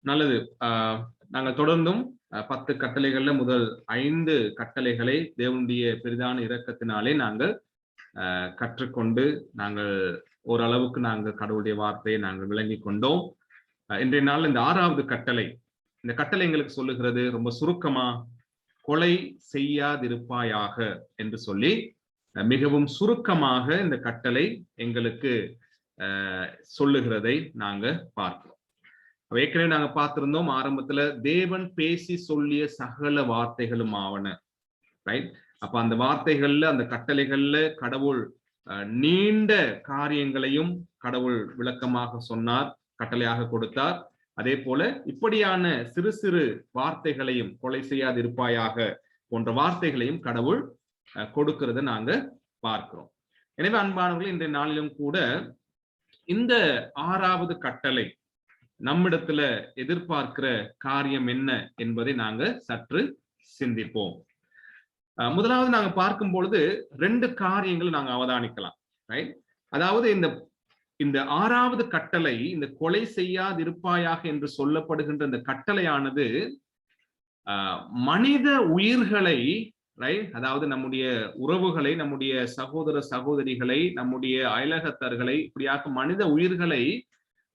நல்லது. நாங்கள் தொடர்ந்தும் 10 கட்டளைகள்ல முதல் 5 கட்டளைகளை தேவனுடைய பெரிதான இரக்கத்தினாலே நாங்கள் கற்றுக்கொண்டு நாங்கள் ஓரளவுக்கு நாங்கள் கடவுளுடைய வார்த்தையை நாங்கள் விளங்கி கொண்டோம். இன்றைய நாள் இந்த 6வது கட்டளை, இந்த கட்டளை எங்களுக்கு சொல்லுகிறது ரொம்ப சுருக்கமா, கொலை செய்யாதிருப்பாயாக என்று சொல்லி மிகவும் சுருக்கமாக இந்த கட்டளை எங்களுக்கு சொல்லுகிறதை நாங்க பார்க்கிறோம். ஏற்கனவே நாங்க பார்த்திருந்தோம் ஆரம்பத்துல, தேவன் பேசி சொல்லிய சகல வார்த்தைகளும் ஆவன, ரைட்? அப்ப அந்த வார்த்தைகள்ல, அந்த கட்டளைகள்ல கடவுள் நீண்ட காரியங்களையும் கடவுள் விளக்கமாக சொன்னார், கட்டளையாக கொடுத்தார். அதே போல இப்படியான சிறு சிறு வார்த்தைகளையும், கொலை செய்யாதிருப்பாயாக போன்ற வார்த்தைகளையும் கடவுள் கொடுக்கிறத நாங்க பார்க்கிறோம். எனவே அன்பானவர்கள், இன்றைய நாளிலும் கூட இந்த 6வது கட்டளை நம்மிடத்துல எதிர்பார்க்கிற காரியம் என்ன என்பதை நாங்க சற்று சிந்திப்போம். முதலாவது நாங்க பார்க்கும் பொழுது 2 காரியங்கள் நாங்க அவதானிக்கலாம், ரைட்? அதாவது இந்த 6வது கட்டளை, இந்த கொலை செய்யாதிருப்பாயாக என்று சொல்லப்படுகின்ற இந்த கட்டளையானது மனித உயிர்களை, ரைட், அதாவது நம்முடைய உறவுகளை, நம்முடைய சகோதர சகோதரிகளை, நம்முடைய அயலகத்தர்களை, இப்படியாக மனித உயிர்களை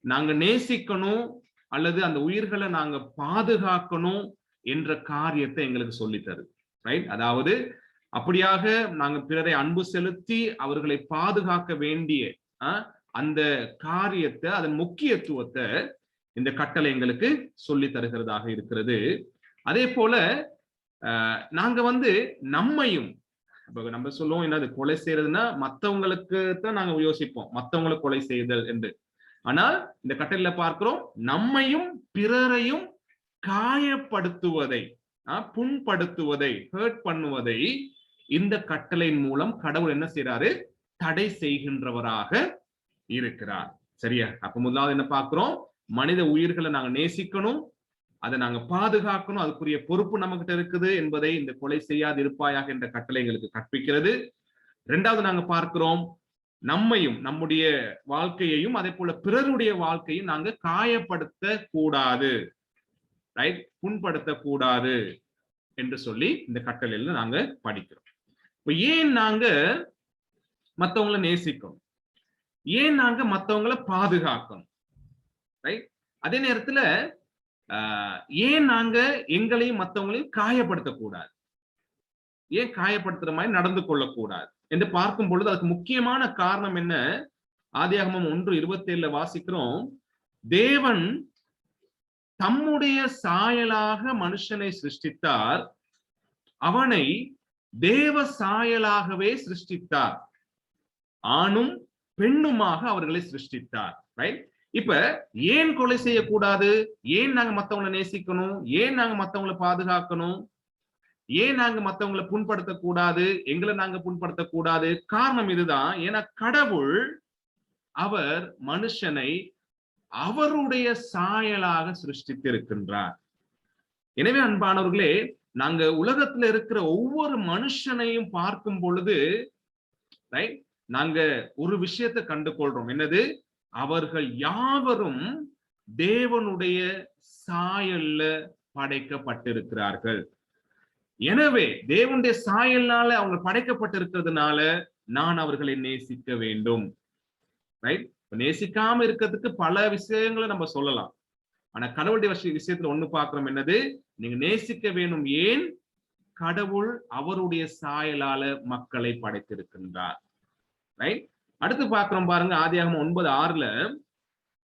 நாங்க நேசிக்கணும் அல்லது அந்த உயிர்களை நாங்க பாதுகாக்கணும் என்ற காரியத்தை எங்களுக்கு சொல்லித்தரு, ரைட்? அதாவது அப்படியாக நாங்க பிறரை அன்பு செலுத்தி அவர்களை பாதுகாக்க வேண்டிய அந்த காரியத்தை, அதன் முக்கியத்துவத்தை இந்த கட்டளை எங்களுக்கு சொல்லி தருகிறதாக இருக்கிறது. அதே போல நாங்க நம்மையும், நம்ம சொல்லுவோம் என்னது கொலை செய்யறதுன்னா மத்தவங்களுக்கு தான் நாங்க யோசிப்போம், மத்தவங்களை கொலை செய்தல் என்று. ஆனால் இந்த கட்டளையில பார்க்கிறோம், நம்மையும் பிறரையும் காயப்படுத்துவதை, புண்படுத்துவதை, ஹர்ட் பண்ணுவதை இந்த கட்டளையின் மூலம் கடவுள் என்ன செய்யறாரு? தடை செய்கின்றவராக இருக்கிறார். சரியா? அப்ப முதலாவது என்ன பார்க்கிறோம்? மனித உயிர்களை நாங்க நேசிக்கணும், அதை நாங்க பாதுகாக்கணும், அதுக்குரிய பொறுப்பு நம்ம கிட்ட இருக்குது என்பதை இந்த கொலை செய்யாதிருப்பாயாக என்ற கட்டளை எங்களுக்கு கற்பிக்கிறது. 2வது நாங்க பார்க்கிறோம், நம்மையும், நம்முடைய வாழ்க்கையையும், அதே போல பிறருடைய வாழ்க்கையும் நாங்க காயப்படுத்த கூடாது, ரைட், புண்படுத்த கூடாது என்று சொல்லி இந்த கட்டளையில நாங்க படிக்கிறோம். இப்ப ஏன் நாங்க மத்தவங்களை நேசிக்கணும், ஏன் நாங்க மத்தவங்களை பாதுகாக்கணும், ரைட்? அதே நேரத்துல ஏன் நாங்க எங்களையும் மத்தவங்களையும் காயப்படுத்தக்கூடாது, ஏன் காயப்படுத்துற மாதிரி நடந்து கொள்ளக்கூடாது என்று பார்க்கும் பொழுது அதுக்கு முக்கியமான காரணம் என்ன? ஆதியாகமம் 1:27 வாசிக்கிறோம், தேவன் தம்முடைய சாயலாக மனுஷனை சிருஷ்டித்தார், அவனை தேவ சாயலாகவே சிருஷ்டித்தார், ஆணும் பெண்ணுமாக அவர்களை சிருஷ்டித்தார், ரைட்? இப்ப ஏன் கொலை செய்யக்கூடாது, ஏன் நாங்க மத்தவங்களை நேசிக்கணும், ஏன் நாங்க மத்தவங்களை பாதுகாக்கணும், ஏன் நாங்க மத்தவங்களை புண்படுத்தக்கூடாது, எங்களை நாங்க புண்படுத்தக்கூடாது? காரணம் இதுதான். ஏன்னா கடவுள் அவர் மனுஷனை அவருடைய சாயலாக சிருஷ்டித்திருக்கின்றார். எனவே அன்பானவர்களே, நாங்க உலகத்துல இருக்கிற ஒவ்வொரு மனுஷனையும் பார்க்கும் பொழுது, ரைட், நாங்க ஒரு விஷயத்தை கண்டு கொள்றோம். என்னது? அவர்கள் யாவரும் தேவனுடைய சாயல்ல படைக்கப்பட்டிருக்கிறார்கள். எனவே தேவனுடைய சாயல்னால அவங்க படைக்கப்பட்டிருக்கிறதுனால நான் அவர்களை நேசிக்க வேண்டும், ரைட்? நேசிக்காம இருக்கிறதுக்கு பல விஷயங்களை நம்ம சொல்லலாம். ஆனா கடவுளுடைய விஷயத்துல ஒண்ணு பார்க்கிறோம், என்னது? நீங்க நேசிக்க வேணும். ஏன்? கடவுள் அவருடைய சாயலால மக்களை படைத்திருக்கின்றார், ரைட்? அடுத்து பார்க்கிறோம் பாருங்க, ஆதியாகமம் 9:6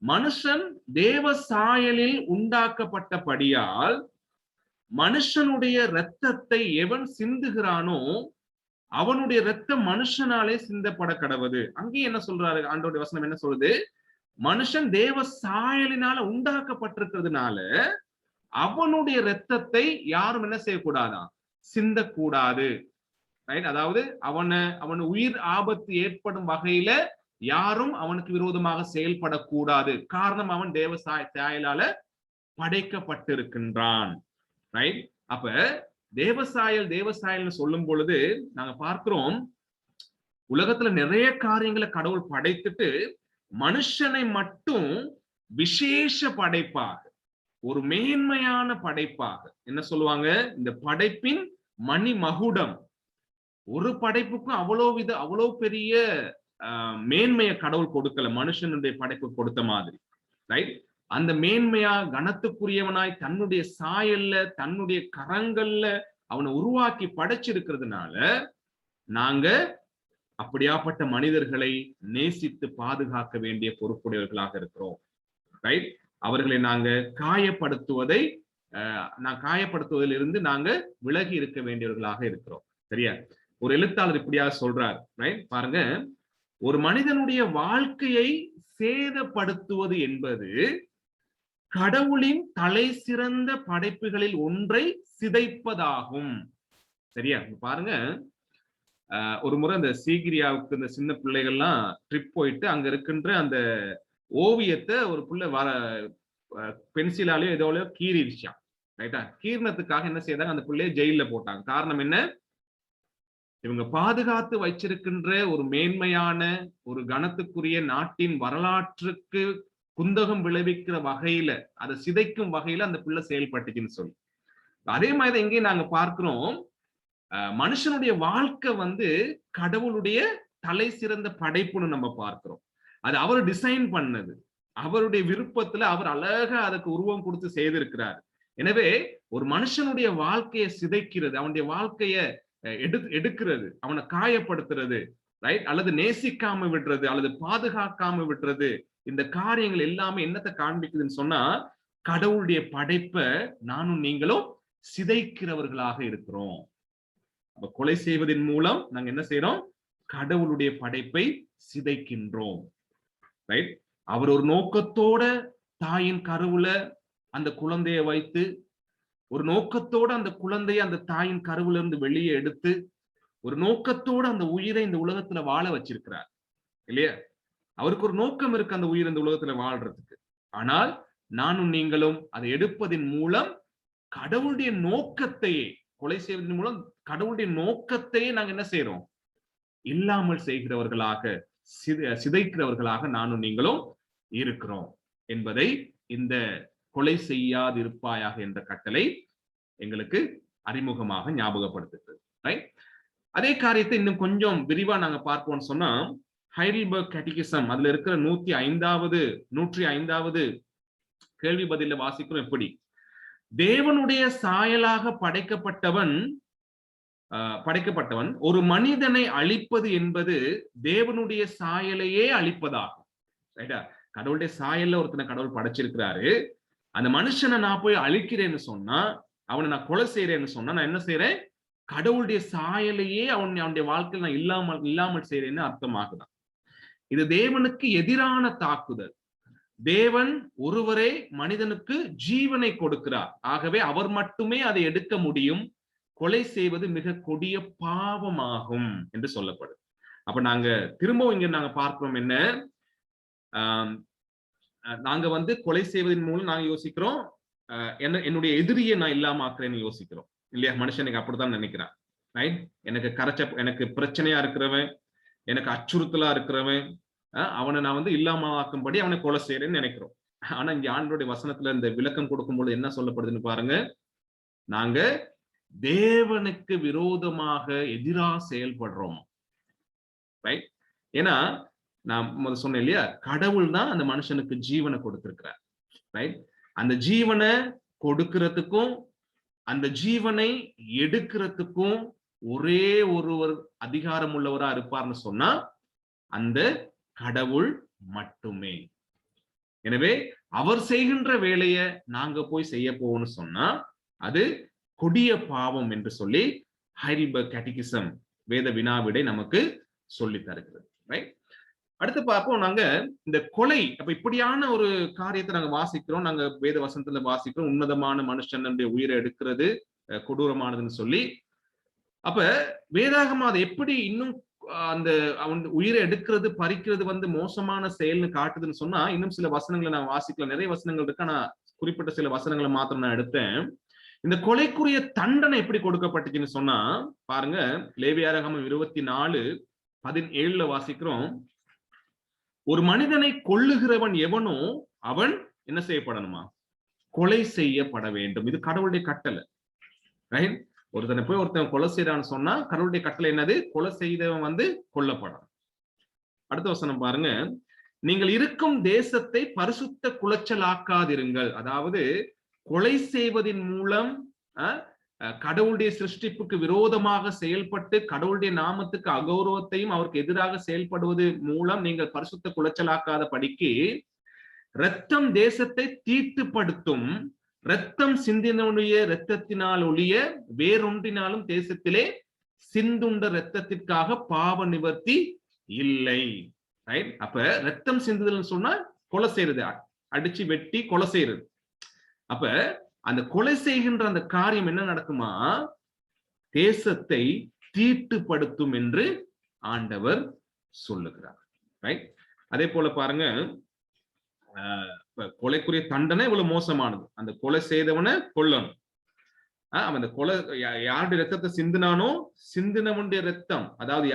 மனுஷன் தேவ சாயலில் உண்டாக்கப்பட்டபடியால் மனுஷனுடைய இரத்தத்தை எவன் சிந்துகிறானோ அவனுடைய இரத்தம் மனுஷனாலே சிந்தப்பட கடவது. அங்கேயும் என்ன சொல்றாரு ஆண்டவருடைய வசனம்? என்ன சொல்லுது? மனுஷன் தேவ சாயலினால உண்டாக்கப்பட்டிருக்கிறதுனால அவனுடைய இரத்தத்தை யாரும் என்ன செய்யக்கூடாதான்? சிந்தக்கூடாது, ரைட்? அதாவது அவன் உயிர் ஆபத்து ஏற்படும் வகையில யாரும் அவனுக்கு விரோதமாக செயல்படக்கூடாது. காரணம், அவன் தேவ சாயலால படைக்கப்பட்டிருக்கின்றான், ரைட்? அப்ப தேவசாயல் சொல்லும் பொழுது நாங்க பார்க்கிறோம், உலகத்துல நிறைய காரியங்களை கடவுள் படைத்துட்டு மனுஷனை மட்டும் விசேஷ படைப்பாக, ஒரு மேன்மையான படைப்பாக என்ன சொல்லுவாங்க, இந்த படைப்பின் மணி மகுடம். ஒரு படைப்புக்கும் அவ்வளவு பெரிய மேன்மைய கடவுள் கொடுக்கல, மனுஷனுடைய படைப்பு கொடுத்த மாதிரி. ரைட்? அந்த மேன்மையா கனத்துக்குரியவனாய் தன்னுடைய சாயல்ல தன்னுடைய கரங்கள்ல அவனை உருவாக்கி படைச்சிருக்கிறதுனால நாங்க அப்படியாப்பட்ட மனிதர்களை நேசித்து பாதுகாக்க வேண்டிய பொறுப்புடையவர்களாக இருக்கிறோம். ரைட்? அவர்களை நாங்க காயப்படுத்துவதிலிருந்து நாங்க விலகி இருக்க வேண்டியவர்களாக இருக்கிறோம். சரியா? ஒரு எழுத்தாளர் இப்படியா சொல்றார். ரைட்? பாருங்க, ஒரு மனிதனுடைய வாழ்க்கையை சேதப்படுத்துவது என்பது கடவுளின் தலை சிறந்த படைப்புகளில் ஒன்றை சிதைப்பதாகும். சரியா? பாருங்க, ஒரு முறை இந்த சீகிரியாவுக்கு இந்த சின்ன பிள்ளைகள்லாம் ட்ரிப் போயிட்டு அங்க இருக்கின்ற அந்த ஓவியத்தை ஒரு பிள்ளை பென்சிலாலேயோ ஏதோலயோ கீறிடுச்சான். ரைட்டா? கீர்ணத்துக்காக என்ன செய்தாங்க, அந்த பிள்ளைய ஜெயில போட்டாங்க. காரணம் என்ன? இவங்க பாதுகாத்து வச்சிருக்கின்ற ஒரு மேன்மையான ஒரு கனத்துக்குரிய நாட்டின் வரலாற்றுக்கு குந்தகம் விளைவிக்கிற வகையில, அதை சிதைக்கும் வகையில அந்த பிள்ளை செயல்பட்டுச்சுன்னு சொல்லி. அதே மாதிரி எங்கேயும் நாங்க பார்க்கிறோம், மனுஷனுடைய வாழ்க்கை கடவுளுடைய தலை சிறந்த படைப்புன்னு நம்ம பார்க்கிறோம். அது அவர் டிசைன் பண்ணது, அவருடைய விருப்பத்துல அவர் அழகா அதுக்கு உருவம் கொடுத்து செய்திருக்கிறார். எனவே ஒரு மனுஷனுடைய வாழ்க்கையை சிதைக்கிறது, அவனுடைய வாழ்க்கைய எடுக்கிறது, அவனை காயப்படுத்துறது, ரைட், அல்லது நேசிக்காம விடுறது, அல்லது பாதுகாக்காம விடுறது, இந்த காரியங்கள் எல்லாமே என்னத்தை காண்பிக்குதுன்னு சொன்னா, கடவுளுடைய படைப்பை நானும் நீங்களும் சிதைக்கிறவர்களாக இருக்கிறோம். அப்ப கொலை செய்வதன் மூலம் நாங்க என்ன செய்யறோம்? கடவுளுடைய படைப்பை சிதைக்கின்றோம். ரைட்? அவர் ஒரு நோக்கத்தோட தாயின் கருவுல அந்த குழந்தையை வைத்து, ஒரு நோக்கத்தோட அந்த குழந்தையை அந்த தாயின் கருவுல இருந்து வெளியே எடுத்து, ஒரு நோக்கத்தோட அந்த உயிரை இந்த உலகத்துல வாழ வச்சிருக்கிறார் இல்லையா? அவருக்கு ஒரு நோக்கம் இருக்கு அந்த உயிர் இந்த உலகத்துல வாழ்றதுக்கு. ஆனால் நானும் நீங்களும் அதை எடுப்பதன் மூலம் கடவுளுடைய நோக்கத்தையே, கொலை செய்வதன் மூலம் கடவுளுடைய நோக்கத்தையே நாங்க என்ன செய்யறோம்? இல்லாமல் செய்கிறவர்களாக, சிதைக்கிறவர்களாக நானும் நீங்களும் இருக்கிறோம் என்பதை இந்த கொலை செய்யாதிருப்பாயாக என்ற கட்டளை எங்களுக்கு அறிமுகமாக ஞாபகப்படுத்துகிறது. ரைட்? அதே காரியத்தை இன்னும் கொஞ்சம் விரிவா நாங்க பார்ப்போம்னு சொன்னா, ஹைடல்பர்க் கேட்டகிசம் அதுல இருக்கிற 105வது கேள்வி பதில வாசிக்கிறோம். எப்படி? தேவனுடைய சாயலாக படைக்கப்பட்டவன் ஒரு மனிதனை அழிப்பது என்பது தேவனுடைய சாயலையே அழிப்பதாகும். ரைட்டா? கடவுளுடைய சாயல்ல ஒருத்தனை கடவுள் படைச்சிருக்கிறாரு. அந்த மனுஷனை நான் போய் அழிக்கிறேன்னு சொன்னா, அவனை நான் கொலை செய்யறேன்னு சொன்னா, நான் என்ன செய்யறேன்? கடவுளுடைய சாயலையே அவனுடைய வாழ்க்கையில் நான் இல்லாமல் செய்யறேன்னு அர்த்தமாகுதான். இது தேவனுக்கு எதிரான தாக்குதல். தேவன் ஒருவரே மனிதனுக்கு ஜீவனை கொடுக்கிறார். ஆகவே அவர் மட்டுமே அதை எடுக்க முடியும். கொலை செய்வது மிக கொடிய பாவமாகும் என்று சொல்லப்படுது. அப்ப நாங்க திரும்பவும் இங்க நாங்க பார்க்கிறோம் என்ன, நாங்க கொலை செய்வதன் மூலம் நாங்க யோசிக்கிறோம், என்னுடைய எதிரியை நான் இல்லாம ஆக்குறேன்னு யோசிக்கிறோம் இல்லையா? மனுஷனுக்கு அப்படித்தான் நினைக்கிறான். ரைட்? எனக்கு பிரச்சனையா இருக்கிறவன், எனக்கு அச்சுறுத்தலா இருக்கிறவன், அவனை நான் இல்லாம ஆக்கும்படி அவனை கொலை செய்யறேன்னு நினைக்கிறோம். ஆனா இங்க ஆண்டவருடைய வசனத்துல இந்த விளக்கம் கொடுக்கும்போது என்ன சொல்லப்படுதுன்னு பாருங்க. நாங்க தேவனுக்கு விரோதமாக எதிராக செயல்படுறோம். ரைட்? ஏன்னா நான் முதல்ல சொன்னேன் இல்லையா, கடவுள் தான் அந்த மனுஷனுக்கு ஜீவனை கொடுத்திருக்கிறார். ரைட்? அந்த ஜீவனை கொடுக்கிறதுக்கும் அந்த ஜீவனை எடுக்கிறதுக்கும் ஒரே ஒருவர் அதிகாரம் உள்ளவரா இருப்பார்னு சொன்னா அந்த கடவுள் மட்டுமே. எனவே அவர் செய்கின்ற வேலையை நாங்க போய் செய்ய போவோம்னு சொன்னா அது கொடிய பாவம் என்று சொல்லி ஹைடல்பர்க் கேட்டகிசம் வேத வினாவிடை நமக்கு சொல்லி தருகிறது. ரைட்? அடுத்து பார்ப்போம், நாங்க இந்த கொலை, அப்ப இப்படியான ஒரு காரியத்தை நாங்க வாசிக்கிறோம், நாங்க வேத வசனத்துல வாசிக்கிறோம், உன்னதமான மனுஷனுடைய உயிரை எடுக்கிறது கொடூரமானதுன்னு சொல்லி. அப்ப வேதாகமம் அதை எப்படி இன்னும் அந்த அவன் உயிரை எடுக்கிறது பறிக்கிறது மோசமான செயல்னு காட்டுதுன்னு சொன்னா, இன்னும் சில வசனங்களை நான் வாசிக்கலாம். நிறைய வசனங்கள் இருக்கு, ஆனா குறிப்பிட்ட சில வசனங்களை மாத்திரம் நான் எடுத்தேன். இந்த கொலைக்குரிய தண்டனை எப்படி கொடுக்கப்பட்டுச்சுன்னு சொன்னா பாருங்க, லேவியாகமம் 24:17 வாசிக்கிறோம். ஒரு மனிதனை கொல்லுகிறவன் எவனோ அவன் என்ன செய்யப்படணுமா? கொலை செய்யப்பட வேண்டும். இது கடவுளுடைய கட்டளை. ரைட்? ஒருத்தனை போய் ஒருத்தன் கொலை செய்யறான்னு சொன்னா கடவுளுடைய கட்டளை என்னது? கொலை செய்தவன் கொல்லப்படும். அடுத்த வசனம் பாருங்க. நீங்கள் இருக்கும் தேசத்தை பரிசுத்த குலைச்சலாக்காதிருங்கள். அதாவது கொலை செய்வதின் மூலம் கடவுளுடைய சிருஷ்டிப்புக்கு விரோதமாக செயல்பட்டு கடவுளுடைய நாமத்துக்கு அகௌரவத்தையும் அவருக்கு எதிராக செயல்படுவது மூலம் நீங்கள் பரிசுத்த குலைச்சலாக்காத படிக்கு இரத்தம் தேசத்தை தீட்டுப்படுத்தும். இரத்தம் சிந்தினுடைய இரத்தத்தினால் ஒழிய வேறொன்றினாலும் தேசத்திலே சிந்துண்ட இரத்தத்திற்காக பாவ நிவர்த்தி இல்லை. ரைட்? அப்ப ரத்தம் சிந்துதல் சொன்னா கொலை செய்யறது, அடிச்சு வெட்டி கொலை செய்யறது. அப்ப அந்த கொலை செய்கின்ற அந்த காரியம் என்ன நடக்குமா? தேசத்தை தீட்டுப்படுத்தும் என்று ஆண்டவர் சொல்லுகிறார். ரைட்? அதே போல பாருங்க, கொலைக்குரிய தண்டனை இவ்வளவு மோசமானது. அந்த கொலை செய்தவனை கொல்லணும். அவன் கொலை யாருடைய ரத்தத்தை சிந்தினானோ சிந்தினவனுடைய ரத்தம், அதாவது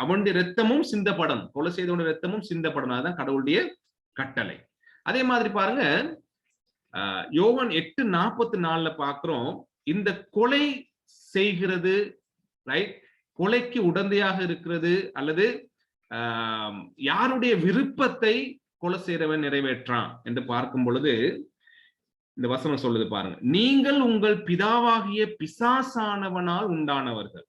அவனுடைய ரத்தமும் சிந்தப்படணும். கொலை செய்தவனுடைய ரத்தமும் சிந்தப்படணும். அதுதான் கடவுளுடைய கட்டளை. அதே மாதிரி பாருங்க, யோவான் 8:44 பாக்குறோம். இந்த கொலை செய்கிறது, ரைட், கொலைக்கு உடந்தையாக இருக்கிறது அல்லது யாருடைய விருப்பத்தை கொலை செய்றவன் நிறைவேற்றான் என்று பார்க்கும் பொழுது இந்த வசனம் சொல்லுது பாருங்க. நீங்கள் உங்கள் பிதாவாகிய பிசாசானவனால் உண்டானவர்கள்,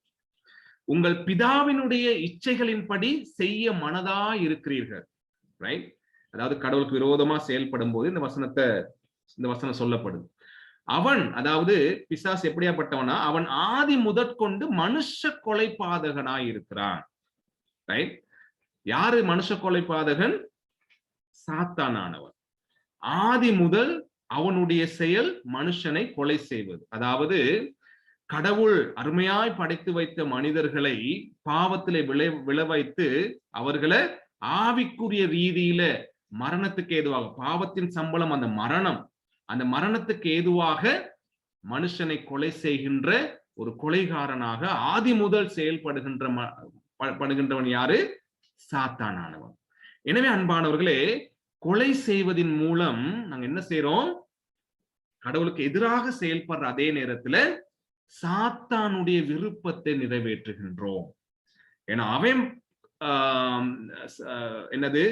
உங்கள் பிதாவினுடைய இச்சைகளின்படி செய்ய மனதா இருக்கிறீர்கள். ரைட்? அதாவது கடவுளுக்கு விரோதமா செயல்படும் போது இந்த வசனம் சொல்லப்படுது. அவன், அதாவது பிசாசு எப்படியாப்பட்டவனா? அவன் ஆதி முதற்கொண்டு மனுஷ கொலைபாதகனாய் இருக்கிறான். ரைட்? யாரு மனுஷ கொலைபாதகன்? சாத்தானானவன். ஆதி முதல் அவனுடைய செயல் மனுஷனை கொலை செய்வது. அதாவது கடவுள் அருமையாய் படைத்து வைத்த மனிதர்களை பாவத்திலே விளைவைத்து அவர்களை ஆவிக்குரிய ரீதியில மரணத்துக்கு ஏதுவாக, பாவத்தின் சம்பளம் அந்த மரணம், அந்த மரணத்துக்கு ஏதுவாக மனுஷனை கொலை செய்கின்ற ஒரு கொலைகாரனாக ஆதி முதல் செயல்படுகின்றவன் யாரு? சாத்தானானவன். எனவே அன்பானவர்களே, கொலை செய்வதின் மூலம் நாங்க என்ன செய்யறோம்? கடவுளுக்கு எதிராக செயல்படுற அதே நேரத்துல சாத்தானுடைய விருப்பத்தை நிறைவேற்றுகின்றோம். ஏன்னா அவன் என்னது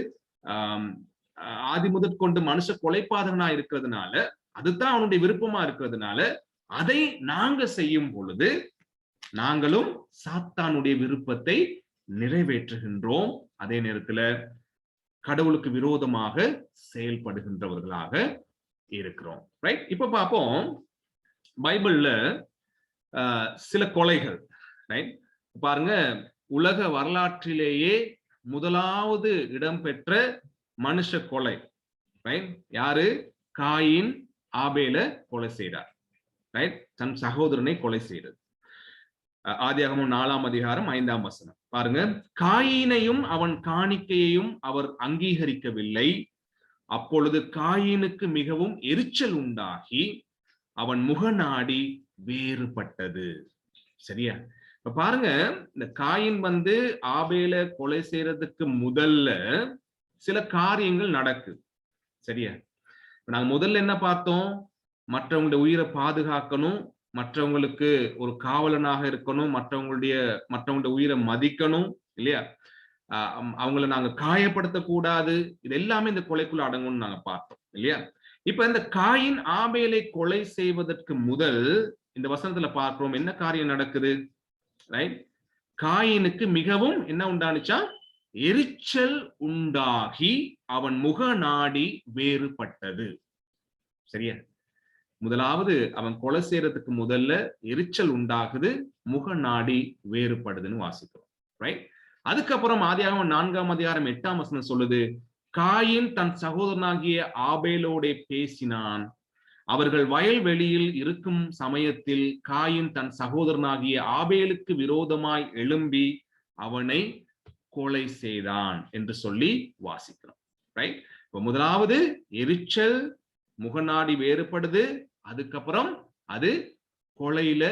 ஆதி முதற்கொண்டு மனுஷ கொலைபாதகனா இருக்கிறதுனால, அதுதான் அவனுடைய விருப்பமா இருக்கிறதுனால அதை நாங்க செய்யும் பொழுது நாங்களும் சாத்தானுடைய விருப்பத்தை நிறைவேற்றுகின்றோம். அதே நேரத்துல கடவுளுக்கு விரோதமாக செயல்படுகின்றவர்களாக இருக்கிறோம். ரைட்? இப்ப பார்ப்போம், பைபிள்ல சில கொலைகள். ரைட்? பாருங்க, உலக வரலாற்றிலேயே முதலாவது இடம்பெற்ற மனுஷ கொலை, ரைட், யாரு? காயின் ஆபேல கொலை செய்தார். ரைட்? தன் சகோதரனை கொலை செய்தது. ஆதியாகமம் 4ஆம் அதிகாரம் 5ஆம் வசனம் பாருங்க. காயினையும் அவன் காணிக்கையையும் அவர் அங்கீகரிக்கவில்லை. அப்பொழுது காயினுக்கு மிகவும் எரிச்சல் உண்டாகி அவன் முகநாடி வேறுபட்டது. சரியா? இப்ப பாருங்க, இந்த காயின் ஆபேல கொலை செய்யறதுக்கு முதல்ல சில காரியங்கள் நடக்குது. சரியா? நாங்க முதல்ல என்ன பார்த்தோம்? மற்றவங்களுடைய உயிரை பாதுகாக்கணும், மற்றவங்களுக்கு ஒரு காவலனாக இருக்கணும், மற்றவங்களுடைய உயிரை மதிக்கணும், இல்லையா? அவங்கள நாங்க காயப்படுத்தக்கூடாது. இது எல்லாமே இந்த கொலைக்குள்ள அடங்கும்னு நாங்க பார்த்தோம், இல்லையா? இப்ப இந்த காயின் ஆபேலை கொலை செய்வதற்கு முதல் இந்த வசனத்துல பார்க்கிறோம் என்ன காரியம் நடக்குது. ரைட்? காயினுக்கு மிகவும் என்ன உண்டானுச்சா? எரிச்சல் உண்டாகி அவன் முக நாடி வேறுபட்டது. சரியா? முதலாவது அவன் கொலை செய்யறதுக்கு முதல்ல எரிச்சல் உண்டாகுது, முக நாடி வேறுபடுதுன்னு வாசிக்கிறோம். ரைட்? அதுக்கப்புறம் ஆதியாகமம் 4ஆம் அதிகாரம் 8ஆம் வசனம் சொல்லுது, காயின் தன் சகோதரனாகிய ஆபேலோட பேசினான். அவர்கள் வயல்வெளியில் இருக்கும் சமயத்தில் காயின் தன் சகோதரனாகிய ஆபேலுக்கு விரோதமாய் எழும்பி அவனை கொலை செய்தான் என்று சொல்லி வாசிக்கிறோம். ரைட்? இப்ப முதலாவது எரிச்சல், முகநாடி வேறுபடுது, அதுக்கப்புறம் அது கொலையில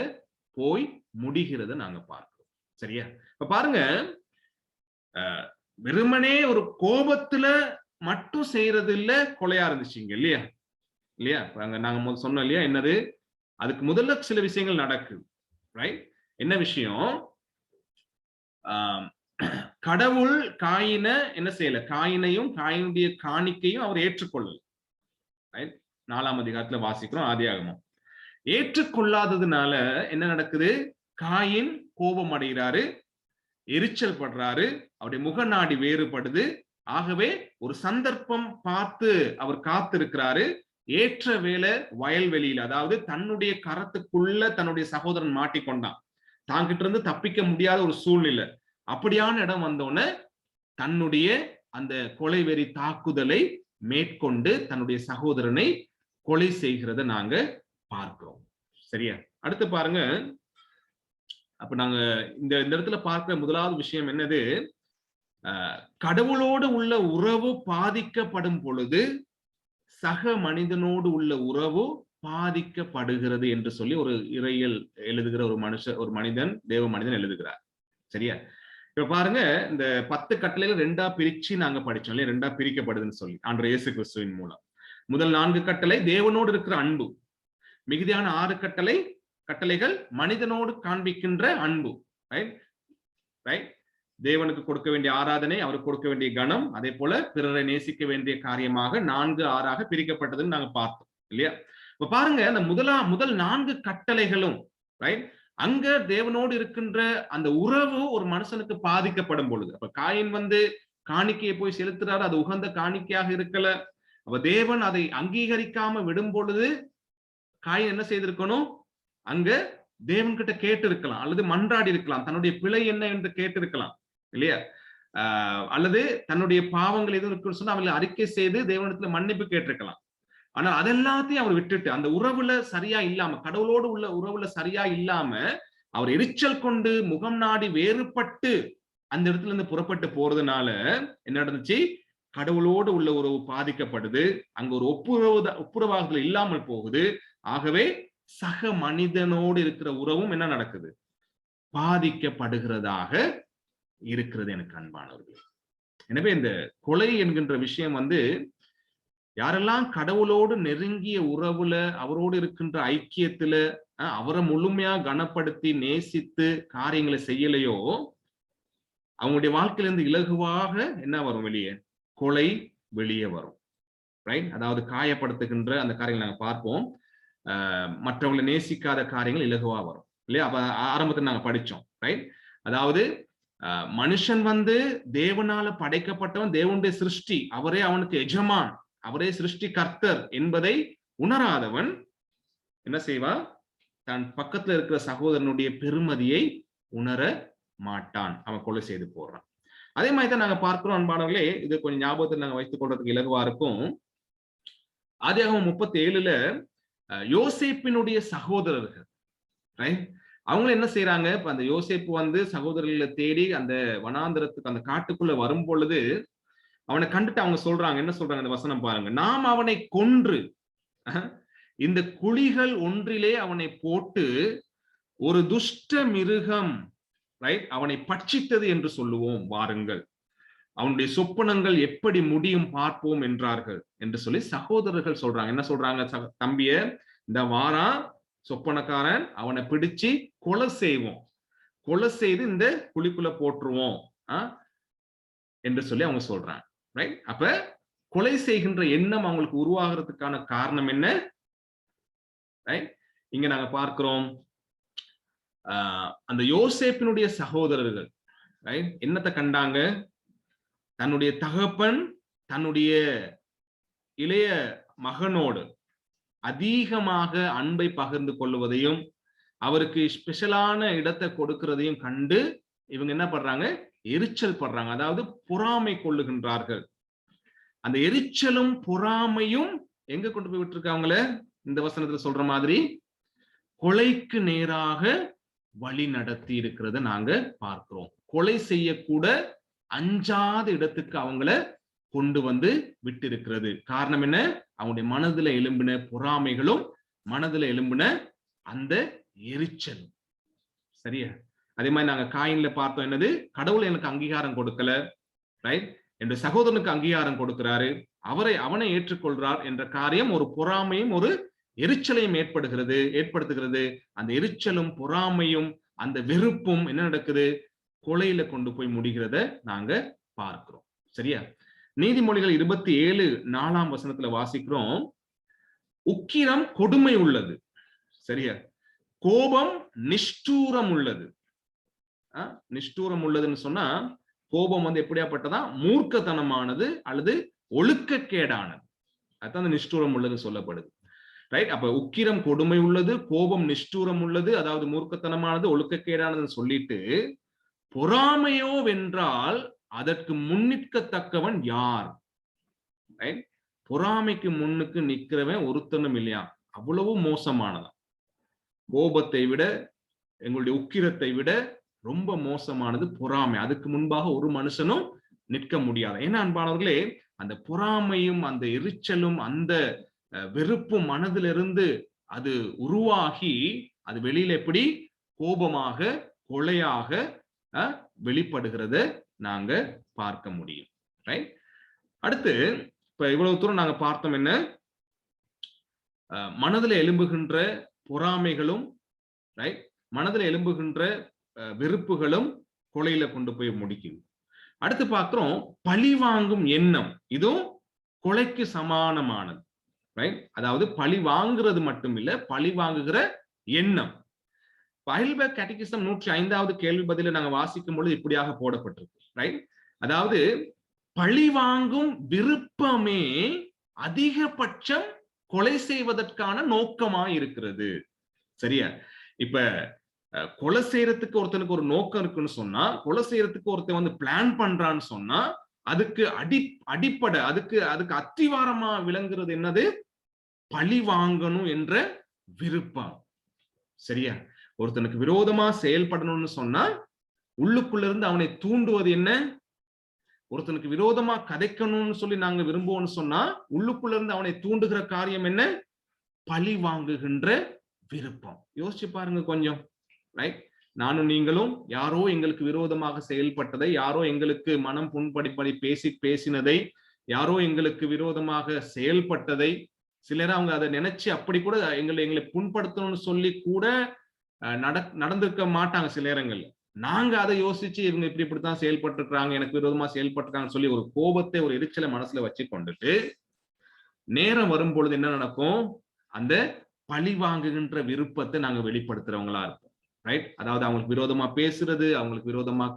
போய் முடிகிறத நாங்க பார்க்கிறோம். சரியா? இப்ப பாருங்க, வெறுமனே ஒரு கோபத்துல மட்டும் செய்யறது இல்ல கொலையா இருந்துச்சுங்க, இல்லையா? இல்லையா? அங்க நாங்க சொன்னோம் இல்லையா, என்னது அதுக்கு முதல்ல சில விஷயங்கள் நடக்குது. ரைட்? என்ன விஷயம்? கடவுள் காயின என்ன செய்யல? காயினையும் காயினுடைய காணிக்கையும் அவர் ஏற்றுக்கொள்ளல. ரைட்? 4ஆம் அதிகாரத்துல வாசிக்கிறோம், ஆதியாகமம். ஏற்றுக்கொள்ளாததுனால என்ன நடக்குது? காயின் கோபம் அடைகிறாரு, எரிச்சல் படுறாரு, அவருடைய முகநாடி வேறுபடுது. ஆகவே ஒரு சந்தர்ப்பம் பார்த்து அவர் காத்திருக்கிறாரு. ஏற்ற வேலை வயல்வெளியில், அதாவது தன்னுடைய கரத்துக்குள்ள தன்னுடைய சகோதரன் மாட்டிக்கொண்டான். தாங்கிட்ட இருந்து தப்பிக்க முடியாத ஒரு சூழ்நிலை. அப்படியான இடம் வந்தோடனே தன்னுடைய அந்த கொலைவெறி தாக்குதலை மேற்கொண்டு தன்னுடைய சகோதரனை கொலை செய்கிறத நாங்க பார்க்கிறோம். சரியா? அடுத்து பாருங்க. அப்ப நாங்க இந்த இடத்துல பார்க்கிற முதலாவது விஷயம் என்னது? கடவுளோடு உள்ள உறவு பாதிக்கப்படும் பொழுது சக மனிதனோடு உள்ள உறவு பாதிக்கப்படுகிறது என்று சொல்லி ஒரு இறையியல் எழுதுகிற ஒரு மனிதன், தேவ மனிதன் எழுதுகிறார். சரியா? இப்ப பாருங்க, இந்த 10 கட்டளைகள் 2ஆ பிரிச்சு நாங்க படிச்சோம் இல்லையா? 2ஆ பிரிக்கப்படுதுன்னு சொல்லி ஆண்டவர் இயேசு கிறிஸ்துவின் மூலம். முதல் 4 கட்டளை தேவனோடு இருக்கிற அன்பு. மிகுதியான 6 கட்டளைகள் மனிதனோடு காண்பிக்கின்ற அன்பு. ரைட்? ரைட்? தேவனுக்கு கொடுக்க வேண்டிய ஆராதனை, அவருக்கு கொடுக்க வேண்டிய கணம், அதே போல பிறரை நேசிக்க வேண்டிய காரியமாக 4 6ஆக பிரிக்கப்பட்டதுன்னு நாங்க பார்த்தோம் இல்லையா? இப்ப பாருங்க, அந்த முதல் 4 கட்டளைகளும் ரைட், அங்க தேவனோடு இருக்கின்ற அந்த உறவு ஒரு மனுஷனுக்கு பாதிக்கப்படும் பொழுது, அப்ப காயின் காணிக்கையை போய் செலுத்துறாரு, அது உகந்த காணிக்கையாக இருக்கல. அப்ப தேவன் அதை அங்கீகரிக்காம விடும் பொழுது காயின் என்ன செய்திருக்கணும்? அங்க தேவன் கிட்ட கேட்டு இருக்கலாம், அல்லது மன்றாடி இருக்கலாம், தன்னுடைய பிழை என்ன என்று கேட்டு இருக்கலாம் இல்லையா? அல்லது தன்னுடைய பாவங்கள் எதுவும் இருக்குன்னு சொன்னா அவங்களை அறிக்கை செய்து தேவனிடத்துல மன்னிப்பு கேட்டிருக்கலாம். ஆனா அதெல்லாத்தையும் அவர் விட்டுட்டு, அந்த உறவுல சரியா இல்லாம, கடவுளோடு உள்ள உறவுல சரியா இல்லாம அவர் எரிச்சல் கொண்டு முகம் நாடி வேறுபட்டு அந்த இடத்துல இருந்து புறப்பட்டு போறதுனால என்ன நடந்துச்சு? கடவுளோடு உள்ள உறவு பாதிக்கப்படுது. அங்க ஒரு ஒப்புரவாகுதல் இல்லாமல் போகுது. ஆகவே சக மனிதனோடு இருக்கிற உறவும் என்ன நடக்குது? பாதிக்கப்படுகிறதாக இருக்கிறது எனக்கு அன்பானவர்கள். எனவே இந்த கொலை என்கின்ற விஷயம் யாரெல்லாம் கடவுளோடு நெருங்கிய உறவுல, அவரோடு இருக்கின்ற ஐக்கியத்துல அவரை முழுமையா கனப்படுத்தி நேசித்து காரியங்களை செய்யலையோ, அவங்களுடைய வாழ்க்கையிலிருந்து இலகுவாக என்ன வரும்? வெளியே கொலை வெளியே வரும். ரைட்? அதாவது காயப்படுத்துகின்ற அந்த காரியங்களை நாங்க பார்ப்போம். மற்றவங்களை நேசிக்காத காரியங்கள் இலகுவா வரும் இல்லையா? அப்ப ஆரம்பத்தில் நாங்க படிச்சோம். ரைட்? அதாவது மனுஷன் தேவனால படைக்கப்பட்டவன், தேவனுடைய சிருஷ்டி, அவரே அவனுக்கு எஜமான், அவரே சிருஷ்டி கர்த்தர் என்பதை உணராதவன் என்ன செய்வான்? தன் பக்கத்துல இருக்கிற சகோதரனுடைய பெருமதியை உணர மாட்டான், அவன் கொலை செய்து போடுறான். அதே மாதிரிதான் நாங்க பார்க்கிறோம் அன்பானவர்களே. இது கொஞ்சம் ஞாபகத்தில் நாங்க வைத்துக் கொள்றதுக்கு இலகுவா இருக்கும். ஆதியாகமம் 37ல யோசேப்பினுடைய சகோதரர்கள் ரைட், அவங்க என்ன செய்யறாங்க? இப்ப அந்த யோசேப்பு சகோதரர்களை தேடி அந்த வனாந்தரத்துக்கு, அந்த காட்டுக்குள்ள வரும் பொழுது அவனை கண்டுட்டு அவங்க சொல்றாங்க, என்ன சொல்றாங்க? அந்த வசனம் பாருங்க. நாம் அவனை கொன்று இந்த குழிகள் ஒன்றிலே அவனை போட்டு ஒரு துஷ்ட மிருகம் ரைட் அவனை பட்சித்தது என்று சொல்லுவோம், வாருங்கள், அவனுடைய சொப்பனங்கள் எப்படி முடியும் பார்ப்போம் என்றார்கள் என்று சொல்லி சகோதரர்கள் சொல்றாங்க. என்ன சொல்றாங்க? தம்பிய இந்த வாரா சொப்பனக்காரன், அவனை பிடிச்சு கொலை செய்வோம், கொலை செய்து இந்த குழிக்குள்ள போட்டுருவோம் என்று சொல்லி அவங்க சொல்றாங்க. ரைட்? அப்ப கொலை செய்கின்ற எண்ணம் அவங்களுக்கு உருவாகிறதுக்கான காரணம் என்ன? ரைட்? இங்க நாங்க பார்க்கிறோம், அந்த யோசேப்பினுடைய சகோதரர்கள் ரைட் என்னத்தை கண்டாங்க? தன்னுடைய தகப்பன் தன்னுடைய இளைய மகனோடு அதிகமாக அன்பை பகிர்ந்து கொள்வதையும், அவருக்கு ஸ்பெஷலான இடத்தை கொடுக்கிறதையும் கண்டு இவங்க என்ன பண்றாங்க? எரிச்சல் படுறாங்க, அதாவது பொறாமை கொள்ளுகின்றார்கள். அந்த எரிச்சலும் பொறாமையும் எங்க கொண்டு போய் விட்டுருக்காங்கள? இந்த வசனத்துல சொல்ற மாதிரி கொலைக்கு நேராக வழி நடத்தி இருக்கிறத நாங்க பார்க்கிறோம். கொலை செய்யக்கூட அஞ்சாத இடத்துக்கு அவங்கள கொண்டு விட்டு இருக்கிறது. காரணம் என்ன? அவங்களுடைய மனதுல எழும்பின பொறாமைகளும், மனதுல எழும்பின அந்த எரிச்சல். சரியா? அதே மாதிரி நாங்க காயின்ல பார்த்தோம், என்னது? கடவுள் எனக்கு அங்கீகாரம் கொடுக்கல, ரைட், என்னுடைய சகோதரனுக்கு அங்கீகாரம் கொடுக்கிறாரு, அவனை ஏற்றுக்கொள்றார் என்ற காரியம் ஒரு பொறாமையும் ஒரு எரிச்சலையும் ஏற்படுத்துகிறது. அந்த எரிச்சலும் பொறாமையும் அந்த வெறுப்பும் என்ன நடக்குது, கொலையில கொண்டு போய் முடிகிறத நாங்க பார்க்கிறோம். சரியா? நீதிமொழிகள் 27:4 வாசிக்கிறோம், உக்கிரம் கொடுமை உள்ளது, சரியா, கோபம் நிஷ்டூரம் உள்ளது. நிஷ்டூரம் உள்ளதுன்னு சொன்னா கோபம் எப்படியாப்பட்டதா, மூர்க்கத்தனமானது அல்லது ஒழுக்கக்கேடானது. அதுதான் அந்த நிஷ்டூரம் உள்ளதுன்னு சொல்லப்படுது. ரைட்? அப்ப உக்கிரம் கொடுமை உள்ளது, கோபம் நிஷ்டூரம் உள்ளது, அதாவது மூர்க்கத்தனமானது, ஒழுக்கக்கேடானதுன்னு சொல்லிட்டு, பொறாமையோ வென்றால் அதற்கு முன்னிற்கத்தக்கவன் யார்? ரைட்? பொறாமைக்கு முன்னுக்கு நிக்கிறவன் ஒருத்தனும் இல்லையா, அவ்வளவு மோசமானதான். கோபத்தை விட, எங்களுடைய உக்கிரத்தை விட ரொம்ப மோசமானது பொறாமை. அதுக்கு முன்பாக ஒரு மனுஷனும் நிற்க முடியாது. ஏன்னா அன்பானவர்களே, அந்த பொறாமையும் அந்த எரிச்சலும் அந்த வெறுப்பும் மனதிலிருந்து அது உருவாகி அது வெளியில எப்படி கோபமாக கொலையாக வெளிப்படுகிறத நாங்க பார்க்க முடியும். ரைட்? அடுத்து இப்ப இவ்வளவு தூரம் நாங்க பார்த்தோம் என்ன, மனதில் எழும்புகின்ற பொறாமைகளும், ரைட், மனதில் எழும்புகின்ற வெறுப்புகளும் கொலையில கொண்டு போய் முடிக்குது. அடுத்து பார்க்கிறோம் பழி வாங்கும் எண்ணம், இதுவும் கொலைக்கு சமானமானது. ரைட்? அதாவது பழி வாங்குறது மட்டும் இல்ல, பழி வாங்குகிற எண்ணம். ஹைடல்பர்க் கேட்டகிசம் 105வது கேள்வி பதில நாங்க வாசிக்கும் பொழுது இப்படியாக போடப்பட்டிருக்கு. ரைட்? அதாவது பழி வாங்கும் விருப்பமே அதிகபட்சம் கொலை செய்வதற்கான நோக்கமா இருக்கிறது. சரியா? இப்ப கொலை செய்யறதுக்கு ஒருத்தனுக்கு ஒரு நோக்கம் இருக்குன்னு சொன்னா, கொலை செய்யறதுக்கு ஒருத்தன் பிளான் பண்றான்னு சொன்னா, அதுக்கு அடிப்படை, அதுக்கு அத்திவாரமா விளங்குறது என்னது? பழி வாங்கணும் என்ற விருப்பம். சரியா? ஒருத்தனுக்கு விரோதமா செயல்படணும்னு சொன்னா உள்ளுக்குள்ள இருந்து அவனை தூண்டுவது என்ன? ஒருத்தனுக்கு விரோதமா கதைக்கணும்னு சொல்லி நாங்க விரும்புவோம்னு சொன்னா உள்ளுக்குள்ள இருந்து அவனை தூண்டுகிற காரியம் என்ன? பழி வாங்குகின்ற விருப்பம். யோசிச்சு பாருங்க கொஞ்சம். ரைட்? நானும் நீங்களும் யாரோ எங்களுக்கு விரோதமாக செயல்பட்டதை, யாரோ எங்களுக்கு மனம் புண்படிப்படி பேசினதை, யாரோ எங்களுக்கு விரோதமாக செயல்பட்டதை, சிலர் அவங்க அதை நினைச்சு அப்படி கூட எங்களை புண்படுத்தணும்னு சொல்லி கூட நடந்திருக்க மாட்டாங்க. சில நேரங்கள்ல நாங்க அதை யோசிச்சு இவங்க இப்படித்தான் செயல்பட்டு இருக்காங்க, எனக்கு விரோதமா செயல்பட்டுருக்காங்கன்னு சொல்லி ஒரு கோபத்தை, ஒரு எரிச்சலை மனசுல வச்சு கொண்டுட்டு நேரம் வரும் பொழுது என்ன நடக்கும்? அந்த பழி வாங்குகின்ற விருப்பத்தை நாங்க வெளிப்படுத்துறவங்களா இருப்போம். ரைட்? அதாவது அவங்களுக்கு விரோதமா பேசுறது, அவங்களுக்கு விரோதமா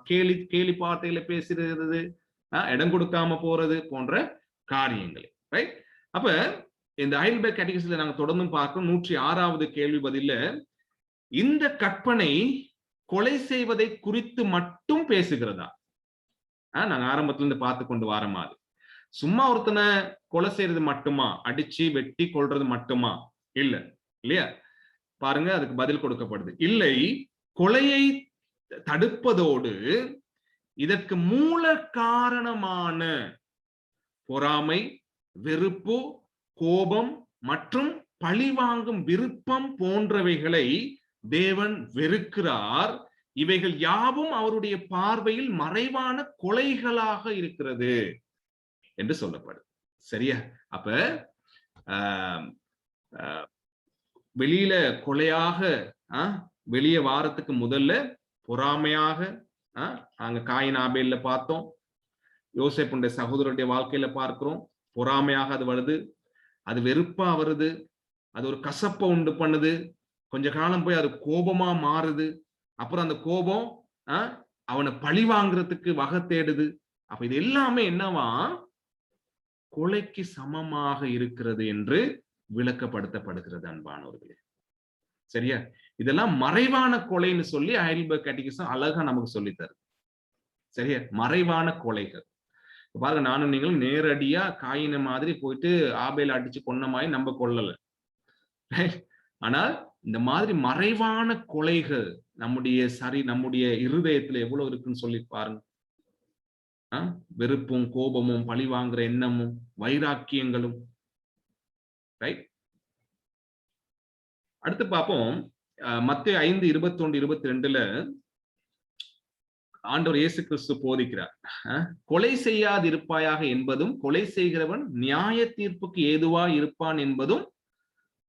கேலி வார்த்தையில பேசுறது, இடம் கொடுக்காம போறது போன்ற காரியங்கள். ரைட்? அப்ப இந்த ஹைடல்பர்க் கேட்டகிசம்ல நாங்க தொடர்ந்து பார்க்கிறோம் 106வது கேள்வி பதில, இந்த கற்பனை கொலை செய்வதை குறித்து மட்டும் பேசுகிறதா? நாங்க ஆரம்பத்துல இருந்து பார்த்து கொண்டு வர மாதிரி சும்மா ஒருத்தனை கொலை செய்யறது மட்டுமா, அடிச்சு வெட்டி கொள்றது மட்டுமா? இல்ல, இல்லையா? பாருங்க, அதுக்கு பதில் கொடுக்கப்படுது. இல்லை, கொலையை தடுப்பதோடு இதற்கு மூல காரணமான பொறாமை, வெறுப்பு, கோபம் மற்றும் பழிவாங்கும் விருப்பம் போன்றவைகளை தேவன் வெறுக்கிறார். இவைகள் யாவும் அவருடைய பார்வையில் மறைவான கொலைகளாக இருக்கிறது என்று சொல்லப்படுது. சரியா? அப்ப வெளியில கொலையாக வெளியே வாரத்துக்கு முதல்ல பொறாமையாக நாங்க காயின் ஆபேல்ல பார்த்தோம், யோசேப்புடைய சகோதரருடைய வாழ்க்கையில பார்க்கிறோம். பொறாமையாக அது வருது, அது வெறுப்பா வருது, அது ஒரு கசப்பை உண்டு பண்ணுது, கொஞ்ச காலம் போய் அது கோபமா மாறுது, அப்புறம் அந்த கோபம் அவனை பழி வாங்குறதுக்கு வகை தேடுது. அப்ப இது எல்லாமே என்னவா? கொலைக்கு சமமாக இருக்கிறது என்று விளக்கப்படுத்தப்படுகிறது அன்பானவர்களே. சரியா? இதெல்லாம் மறைவான கொலைன்னு சொல்லி ஹைடல்பர்க் கேட்டகிசம் அழகா நமக்கு சொல்லி தருது. சரியா? மறைவான கொலைகள். பாருங்க, நானும் நீங்களும் நேரடியா காயின மாதிரி போயிட்டு ஆபேல அடிச்சு கொன்ன மாதிரி நம்ம கொல்லல. ஆனால் இந்த மாதிரி மறைவான கொலைகள் நம்முடைய இருதயத்துல எவ்வளவு இருக்குன்னு சொல்லி பாருங்க. வெறுப்பும், கோபமும், பழி வாங்குற எண்ணமும், வைராக்கியங்களும். ரைட்? அடுத்து பார்ப்போம் மத்தேயு 5:21-22 ஆண்டவர் இயேசு கிறிஸ்து போதிக்கிறார். கொலை செய்யாதிருப்பாயாக என்பதும் கொலை செய்கிறவன் நியாய தீர்ப்புக்கு ஏதுவா இருப்பான் என்பதும்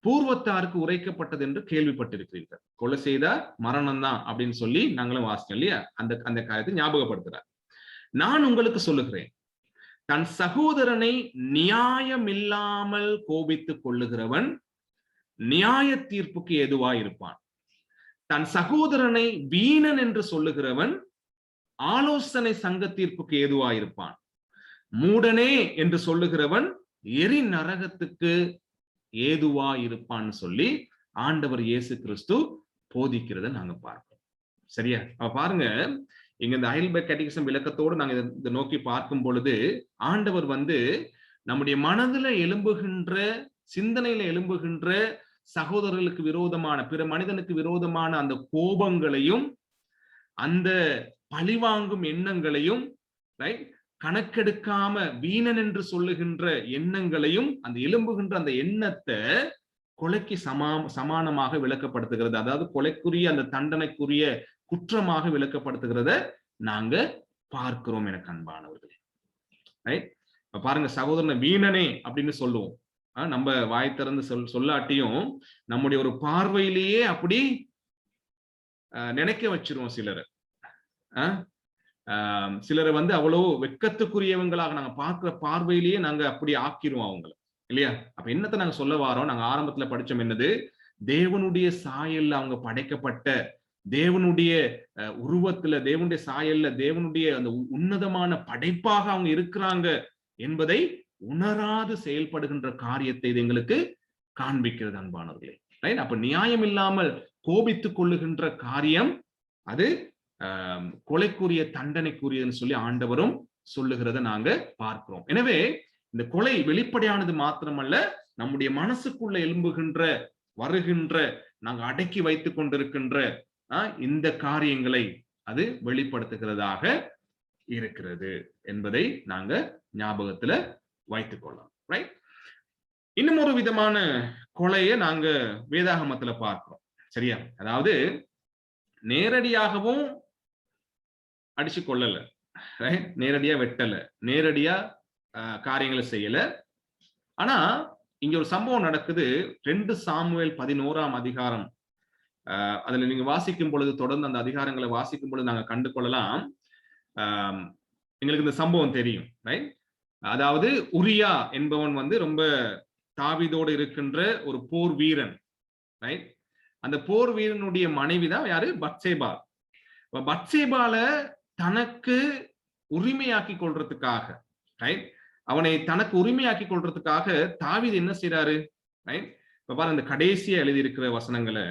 பூர்வத்தாருக்கு உரைக்கப்பட்டது என்று கேள்விப்பட்டிருக்கிறீர்கள். கொலை செய்தா மரணம் தான் அப்படின்னு சொல்லி நாங்களும் வாசிச்சோம் இல்லையா? அந்த காரியத்தை ஞாபகப்படுத்துறார். நான் உங்களுக்கு சொல்லுகிறேன், தன் சகோதரனை நியாயமில்லாமல் கோபித்துக் கொள்ளுகிறவன் நியாய தீர்ப்புக்கு ஏதுவா இருப்பான். தன் சகோதரனை வீணன் என்று சொல்லுகிறவன் ஆலோசனை சங்க தீர்ப்புக்கு ஏதுவா இருப்பான். மூடனே என்று சொல்லுகிறவன் எரி நரகத்துக்கு ஏதுவா இருப்பான்னு சொல்லி ஆண்டவர் இயேசு கிறிஸ்து போதிக்கிறத நாங்க பார்ப்போம். சரியா? பாருங்க, இங்க இந்த ஹைடல்பர்க் கேட்டகிசம் விளக்கத்தோடு நாங்க இதை நோக்கி பார்க்கும் பொழுது ஆண்டவர் நம்முடைய மனதுல எழும்புகின்ற, சிந்தனையில எழும்புகின்ற சகோதரர்களுக்கு விரோதமான, பிற மனிதனுக்கு விரோதமான அந்த கோபங்களையும் அந்த பழிவாங்கும் எண்ணங்களையும் கணக்கெடுக்காம வீணன் என்று சொல்லுகின்ற எண்ணங்களையும், அந்த எழும்புகின்ற அந்த எண்ணத்தை கொலைக்கு சமானமாக விளக்கப்படுத்துகிறது. அதாவது கொலைக்குரிய அந்த தண்டனைக்குரிய குற்றமாக விளக்கப்படுத்துகிறத நாங்க பார்க்கிறோம் எனக்கு அன்பானவர்களே. ரைட்? பாருங்க, சகோதரனை வீணனே அப்படின்னு சொல்லுவோம். நம்ம வாய் திறந்து சொல்லாட்டியும் நம்முடைய ஒரு பார்வையிலேயே அப்படி நினைக்க வச்சிருவோம் சிலரை. சிலரை அவ்வளவு வெட்கத்துக்குரியவங்களாக நாங்க பார்க்கிற பார்வையிலேயே நாங்க அப்படி ஆக்கிருவோம் அவங்களை, இல்லையா? அப்ப என்னத்தை நாங்க சொல்ல வாரோம்? நாங்க ஆரம்பத்துல படிச்சோம் என்னது? தேவனுடைய சாயல்ல அவங்க படைக்கப்பட்ட, தேவனுடைய உருவத்துல, தேவனுடைய சாயல்ல, தேவனுடைய அந்த உன்னதமான படைப்பாக அவங்க இருக்கிறாங்க என்பதை உணராது செயல்படுகின்ற காரியத்தை இது எங்களுக்கு காண்பிக்கிறது அன்பானவர்களே. ரைட்? அப்ப நியாயம் இல்லாமல் கோபித்துக் கொள்ளுகின்ற காரியம் அது கொலைக்குரிய, தண்டனைக்குரியதுன்னு சொல்லி ஆண்டவரும் சொல்லுகிறத நாங்க பார்க்கிறோம். எனவே இந்த கொலை வெளிப்படையானது மாத்திரமல்ல, நம்முடைய மனசுக்குள்ள எழும்புகின்ற, வருகின்ற, நாங்க அடக்கி வைத்துக் கொண்டிருக்கின்ற இந்த காரியங்களை அது வெளிப்படுத்துகிறதாக இருக்கிறது என்பதை நாங்க ஞாபகத்துல வைத்துக் கொள்ளலாம். ரைட்? இன்னும் ஒரு விதமான கொலையை நாங்க வேதாகமத்துல பார்க்கிறோம். சரியா? அதாவது நேரடியாகவும் அடிச்சு கொள்ளல, நேரடியா வெட்டல, நேரடியா காரியங்களை செய்யல. ஆனா இங்க ஒரு சம்பவம் நடக்குது. 2 சாமுவேல் 11ஆம் அதிகாரம், அதுல நீங்க வாசிக்கும் பொழுது, தொடர்ந்து அந்த அதிகாரங்களை வாசிக்கும் பொழுது நாங்க கண்டு கொள்ளலாம். எங்களுக்கு இந்த சம்பவம் தெரியும். ரைட்? அதாவது உரியா என்பவன் ரொம்ப தாவீதோடு இருக்கின்ற ஒரு போர் வீரன். ரைட்? அந்த போர் வீரனுடைய மனைவி தான் யாரு? பத்சேபாள். பத்சேபால தனக்கு உரிமையாக்கி கொள்றதுக்காக, ரைட், அவனை தனக்கு உரிமையாக்கி கொள்றதுக்காக தாவீது என்ன செய்யறாரு? ரைட்? இப்ப பாருங்க, இந்த கடைசியா எழுதி இருக்கிற வசனங்களை,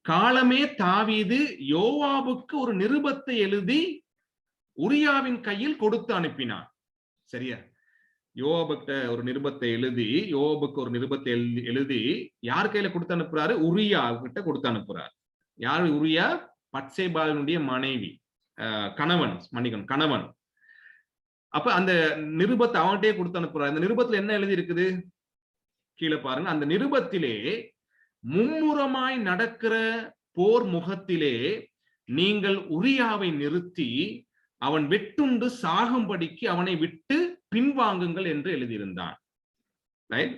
காலமே தாவீது யோவாபுக்கு ஒரு நிருபத்தை எழுதி உரியாவின் கையில் கொடுத்து அனுப்பினான். சரியா? யோவாபுக்கு ஒரு நிருபத்தை எழுதி யார் கையில கொடுத்து அனுப்புறாரு? உரியா கிட்ட கொடுத்து அனுப்புறாரு. யாரு உரியா? பத்சேபாளினுடைய மனைவி, கணவன். அப்ப அந்த நிருபத்தை அவன்கிட்டே கொடுத்து அனுப்புறாரு. அந்த நிருபத்துல என்ன எழுதி இருக்குது? கீழே பாருங்க. அந்த நிருபத்திலே, மும்முரமாய் நடக்கிற போர் முகத்திலே நீங்கள் உரியாவை நிறுத்தி அவன் வெட்டுண்டு சாகும்படிக்கு அவனை விட்டு பின்வாங்குங்கள் என்று எழுதியிருந்தான்.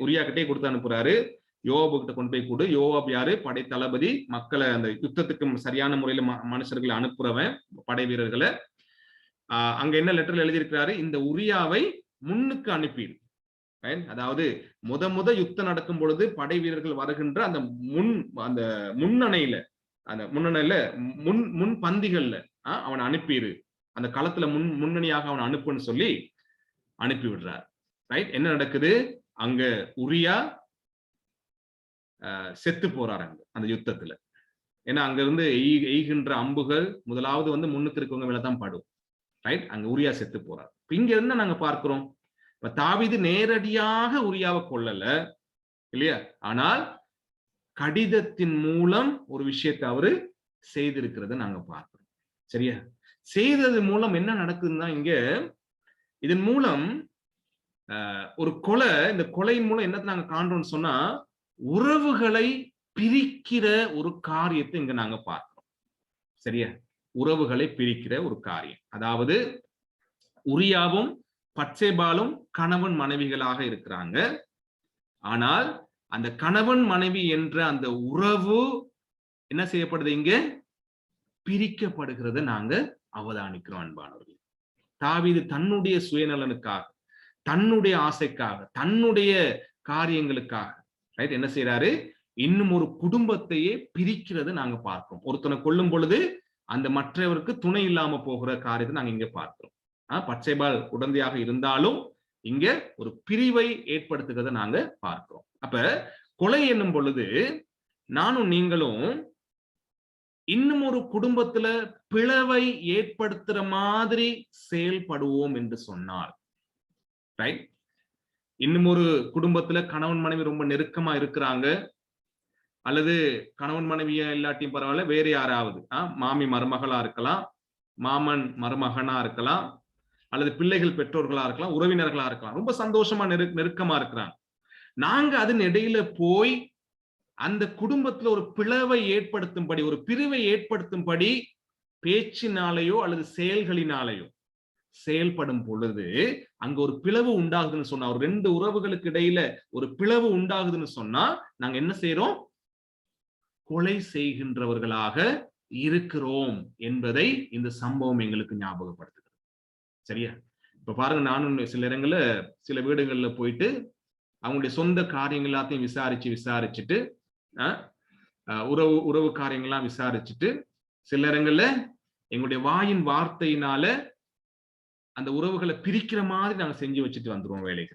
உரியா கிட்டே கொடுத்து அனுப்புறாரு. யோவாபு கிட்ட கொண்டு போய் கொடு. யோவாப் யாரு? படை தளபதி. மக்களை அந்த யுத்தத்துக்கு சரியான முறையில மனுஷர்களை அனுப்புறவன், படை வீரர்களை. அங்க என்ன லெட்டர்ல எழுதியிருக்கிறாரு? இந்த உரியாவை முன்னுக்கு அனுப்பி, அதாவது முத யுத்தம் நடக்கும் பொழுது படை வீரர்கள் வருகின்ற அந்த முன்னணையில முன் பந்திகள்ல அவனை அனுப்பிடு, அந்த களத்துல முன்னணியாக அவனை அனுப்புன்னு சொல்லி அனுப்பி விடுறார். ரைட்? என்ன நடக்குது? அங்க உரியா செத்து போறாரு அந்த யுத்தத்துல. ஏன்னா அங்க இருந்து எய்கின்ற அம்புகள் முதலாவது முன்னுக்கு இருக்கவங்க மேலதான் படும். ரைட்? அங்க உரியா செத்து போறார். இங்க என்ன நாங்க பார்க்கிறோம்? இப்ப தாவீது நேரடியாக உரியாவை கொல்லல, இல்லையா? ஆனால் கடிதத்தின் மூலம் ஒரு விஷயத்தை அவரு செய்திருக்கிறத நாங்க பார்க்கிறோம். சரியா? செய்தது மூலம் என்ன நடக்குதுன்னா, இங்க இதன் மூலம் ஒரு கொலை, இந்த கொலையின் மூலம் என்னத்தை நாங்க காண்றோம்னு சொன்னா, உறவுகளை பிரிக்கிற ஒரு காரியத்தை இங்க நாங்க பார்க்கிறோம். சரியா? உறவுகளை பிரிக்கிற ஒரு காரியம். அதாவது உரியாவும் பட்சேபாலும் கணவன் மனைவிகளாக இருக்கிறாங்க. ஆனால் அந்த கணவன் மனைவி என்ற அந்த உறவு என்ன செய்யப்படுது? இங்க பிரிக்கப்படுகிறத நாங்க அவதானிக்கிறோம் அன்பானவர்கள். தாவீது தன்னுடைய சுயநலனுக்காக, தன்னுடைய ஆசைக்காக, தன்னுடைய காரியங்களுக்காக ரைட் என்ன செய்யறாரு? இன்னும் ஒரு குடும்பத்தையே பிரிக்கிறத நாங்க பார்க்கிறோம். ஒருத்தனை கொல்லும் பொழுது அந்த மற்றவருக்கு துணை இல்லாம போகிற காரியத்தை நாங்க இங்க பார்க்கிறோம். பட்சேபால் உடந்தையாக இருந்தாலும் இங்க ஒரு பிரிவை ஏற்படுத்துகிறத நாங்க பார்க்கிறோம். அப்ப கொலை என்னும் பொழுது நானும் நீங்களும் இன்னும் ஒரு குடும்பத்துல பிளவை ஏற்படுத்துற மாதிரி செயல்படுவோம் என்று சொன்னால், ரைட், இன்னும் ஒரு குடும்பத்துல கணவன் மனைவி ரொம்ப நெருக்கமா இருக்கிறாங்க, அல்லது கணவன் மனைவியா இல்லாட்டியும் பரவாயில்ல, வேற யாராவது மாமி மருமகளா இருக்கலாம், மாமன் மருமகனா இருக்கலாம், அல்லது பிள்ளைகள் பெற்றோர்களா இருக்கலாம், உறவினர்களா இருக்கலாம், ரொம்ப சந்தோஷமா நெருக்கமா இருக்கிறாங்க. நாங்க அதன் இடையில போய் அந்த குடும்பத்துல ஒரு பிளவை ஏற்படுத்தும்படி, ஒரு பிரிவை ஏற்படுத்தும்படி பேச்சினாலேயோ அல்லது செயல்களினாலேயோ செயல்படும் பொழுது அங்க ஒரு பிளவு உண்டாகுதுன்னு சொன்னா, ஒரு ரெண்டு உறவுகளுக்கு இடையில ஒரு பிளவு உண்டாகுதுன்னு சொன்னா நாங்க என்ன செய்யறோம்? கொலை செய்கின்றவர்களாக இருக்கிறோம் என்பதை இந்த சம்பவம் எங்களுக்கு ஞாபகப்படுத்துகிறது. சரியா? இப்ப பாருங்க, நானும் சில இடங்கள்ல சில வீடுகள்ல போயிட்டு அவங்களுடைய சொந்த காரியங்கள் எல்லாத்தையும் விசாரிச்சுட்டு உறவு காரியங்கள்லாம் விசாரிச்சுட்டு சில இடங்கள்ல எங்களுடைய வாயின் வார்த்தையினால அந்த உறவுகளை பிரிக்கிற மாதிரி நாங்க செஞ்சு வச்சுட்டு வந்துருவோம் வேலைக்கு.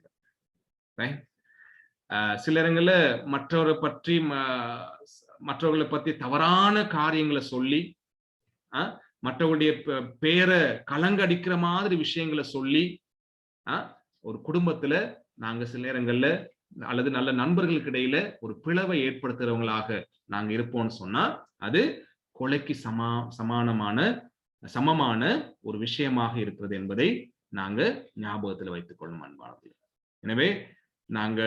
சில இடங்கள்ல மற்றவர்களை பத்தி தவறான காரியங்களை சொல்லி மற்றவர்களுடைய பேரை கலங்கடிக்கிற மாதிரி விஷயங்களை சொல்லி ஒரு குடும்பத்துல நாங்க சில நேரங்கள்ல அல்லது நல்ல நண்பர்களுக்கு இடையில ஒரு பிளவை ஏற்படுத்துறவங்களாக நாங்க இருப்போம்னு சொன்னா அது கொலைக்கு சமமான ஒரு விஷயமாக இருக்கிறது என்பதை நாங்க ஞாபகத்துல வைத்துக் கொள்ளும் அன்பானவர்களே. எனவே நாங்க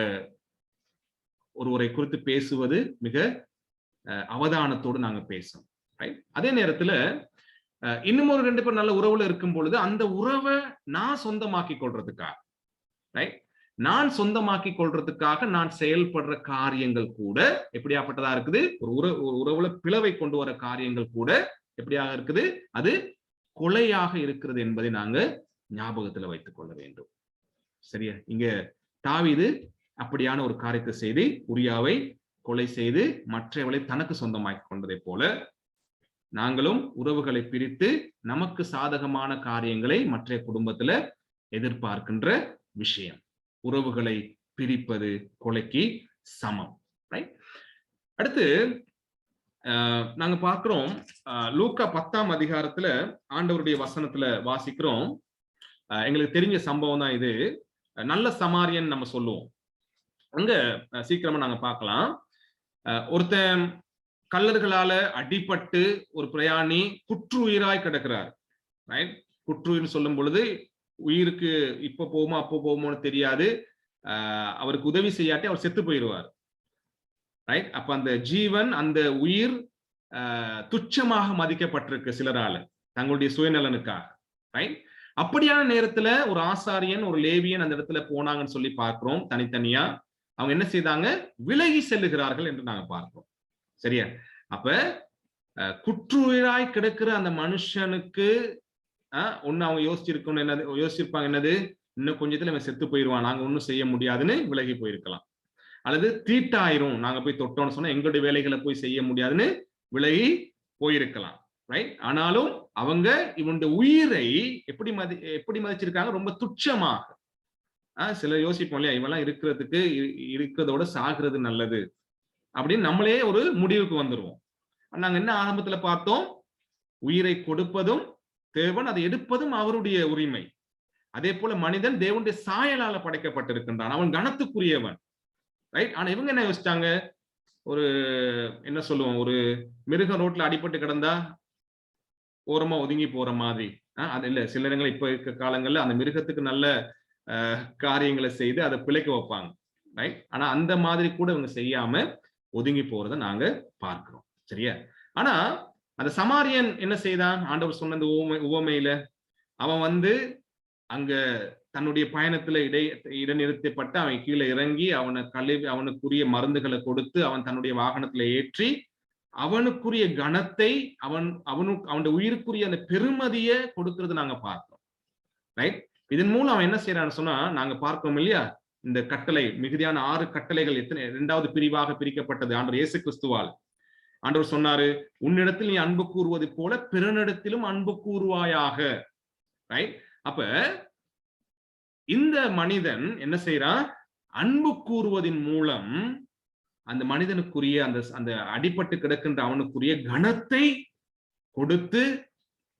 ஒருவரை குறித்து பேசுவது மிக அவதானத்தோடு நாங்க பேசணும். அதே நேரத்துல இன்னும் ஒரு ரெண்டு பேர் நல்ல உறவுல இருக்கும் பொழுது அந்த உறவை நான் சொந்தமாக்கி கொள்றதுக்காக, நான் சொந்தமாக்கி கொள்றதுக்காக நான் செயல்படுற காரியங்கள் கூட எப்படியாப்பட்டதா இருக்குது? ஒரு உறவுல பிளவை கொண்டு வர காரியங்கள் கூட எப்படியாக இருக்குது? அது கொலையாக இருக்கிறது என்பதை நாங்க ஞாபகத்துல வைத்துக் கொள்ள வேண்டும். சரியா? இங்க தாவீது அப்படியான ஒரு காரியத்தை செய்து உரியாவை கொலை செய்து மற்றவர்களை தனக்கு சொந்தமாக்கி கொண்டதை போல நாங்களும் உறவுகளை பிரித்து நமக்கு சாதகமான காரியங்களை மற்ற குடும்பத்துல எதிர்பார்க்கின்ற விஷயம். உறவுகளை பிரிப்பது கொலைக்கு சமம். அடுத்து நாங்க பார்க்கிறோம், லூக்கா 10ஆம் அதிகாரத்துல ஆண்டவருடைய வசனத்துல வாசிக்கிறோம். எங்களுக்கு தெரிஞ்ச சம்பவம் தான் இது. நல்ல சமாரியன் நம்ம சொல்லுவோம். அங்க சீக்கிரமா நாங்க பார்க்கலாம். ஒருத்தன் கல்லர்களால அடிபட்டு ஒரு பிரயாணி குற்றுயிராய் கிடக்கிறார். குற்றுயிர்னு சொல்லும் பொழுது உயிருக்கு இப்ப போகுமோ அப்போ போகுமோன்னு தெரியாது. அவருக்கு உதவி செய்யாட்டி அவர் செத்து போயிடுவார். ரைட்? அப்ப அந்த ஜீவன், அந்த உயிர் துச்சமாக மதிக்கப்பட்டிருக்கு சிலரால, தங்களுடைய சுயநலனுக்காக. ரைட்? அப்படியான நேரத்துல ஒரு ஆசாரியன், ஒரு லேவியன் அந்த இடத்துல போனாங்கன்னு சொல்லி பார்க்கிறோம். தனித்தனியா அவங்க என்ன செய்தாங்க? விலகி செல்லுகிறார்கள் என்று நாங்க பார்க்கிறோம். சரியா? அப்ப குற்றுயிராய் கிடக்கிற அந்த மனுஷனுக்கு ஒண்ணு அவங்க யோசிச்சிருப்பாங்க என்னது? இன்னும் கொஞ்சத்துல இவன் செத்து போயிடுவான், நாங்க ஒன்னும் செய்ய முடியாதுன்னு விலகி போயிருக்கலாம். அல்லது தீட்டாயிரும், நாங்க போய் தொட்டோம்னு சொன்னா எங்களுடைய வேலைகளை போய் செய்ய முடியாதுன்னு விலகி போயிருக்கலாம். ரைட்? ஆனாலும் அவங்க இவனுடைய உயிரை எப்படி மதிச்சிருக்காங்க? ரொம்ப துச்சமாக. சிலர் யோசிப்போம் இல்லையா, இவெல்லாம் இருக்கிறதோட சாகிறது நல்லது அப்படின்னு நம்மளே ஒரு முடிவுக்கு வந்துருவோம். நாங்க என்ன ஆரம்பத்துல பார்த்தோம்? உயிரை கொடுப்பதும் தேவன், அதை எடுப்பதும் அவருடைய உரிமை. அதே போல மனிதன் தேவனுடைய சாயலால படைக்கப்பட்டிருக்கின்றான், அவன் கனத்துக்குரியவன். ரைட்? ஆனா இவங்க என்ன யோசிச்சாங்க? ஒரு என்ன சொல்லுவோம், ஒரு மிருகம் ரோட்ல அடிபட்டு கிடந்தா ஓரமா ஒதுங்கி போற மாதிரி. அது இல்ல, சில இடங்கள் இப்ப இருக்க காலங்கள்ல அந்த மிருகத்துக்கு நல்ல காரியங்களை செய்து அதை பிழைக்க வைப்பாங்க. ரைட்? ஆனா அந்த மாதிரி கூட இவங்க செய்யாம ஒதுங்கி போறதை நாங்க பார்க்கிறோம். சரியா? ஆனா அந்த சமாரியன் என்ன செய்தான்? ஆண்டவர் சொன்ன அந்த உவமையில அவன் அங்க தன்னுடைய பயணத்துல இடைநிறுத்தப்பட்டு அவன் கீழே இறங்கி அவனுக்குரிய மருந்துகளை கொடுத்து அவன் தன்னுடைய வாகனத்துல ஏற்றி அவனுக்குரிய கணத்தை அவனுடைய உயிருக்குரிய அந்த பெருமதியை கொடுக்கிறது நாங்க பார்த்தோம். ரைட்? இதன் மூலம் அவன் என்ன செய்யறான்னு சொன்னா, நாங்க பார்ப்போம் இல்லையா, இந்த கட்டளை மிகுதியான 6 கட்டளைகள் 2வது பிரிவாக பிரிக்கப்பட்டது ஆண்டவர் இயேசு கிறிஸ்துவால். ஆண்டவர் சொன்னாரு, உன்னிடத்தில் நீ அன்பு கூறுவது போல பிறனிடத்திலும் அன்பு கூறுவாயாக. ரைட்? அப்ப இந்த மனிதன் என்ன செய்யறான்? அன்பு கூறுவதன் மூலம் அந்த மனிதனுக்குரிய அந்த அடிபட்டு கிடக்கின்ற அவனுக்குரிய கணத்தை கொடுத்து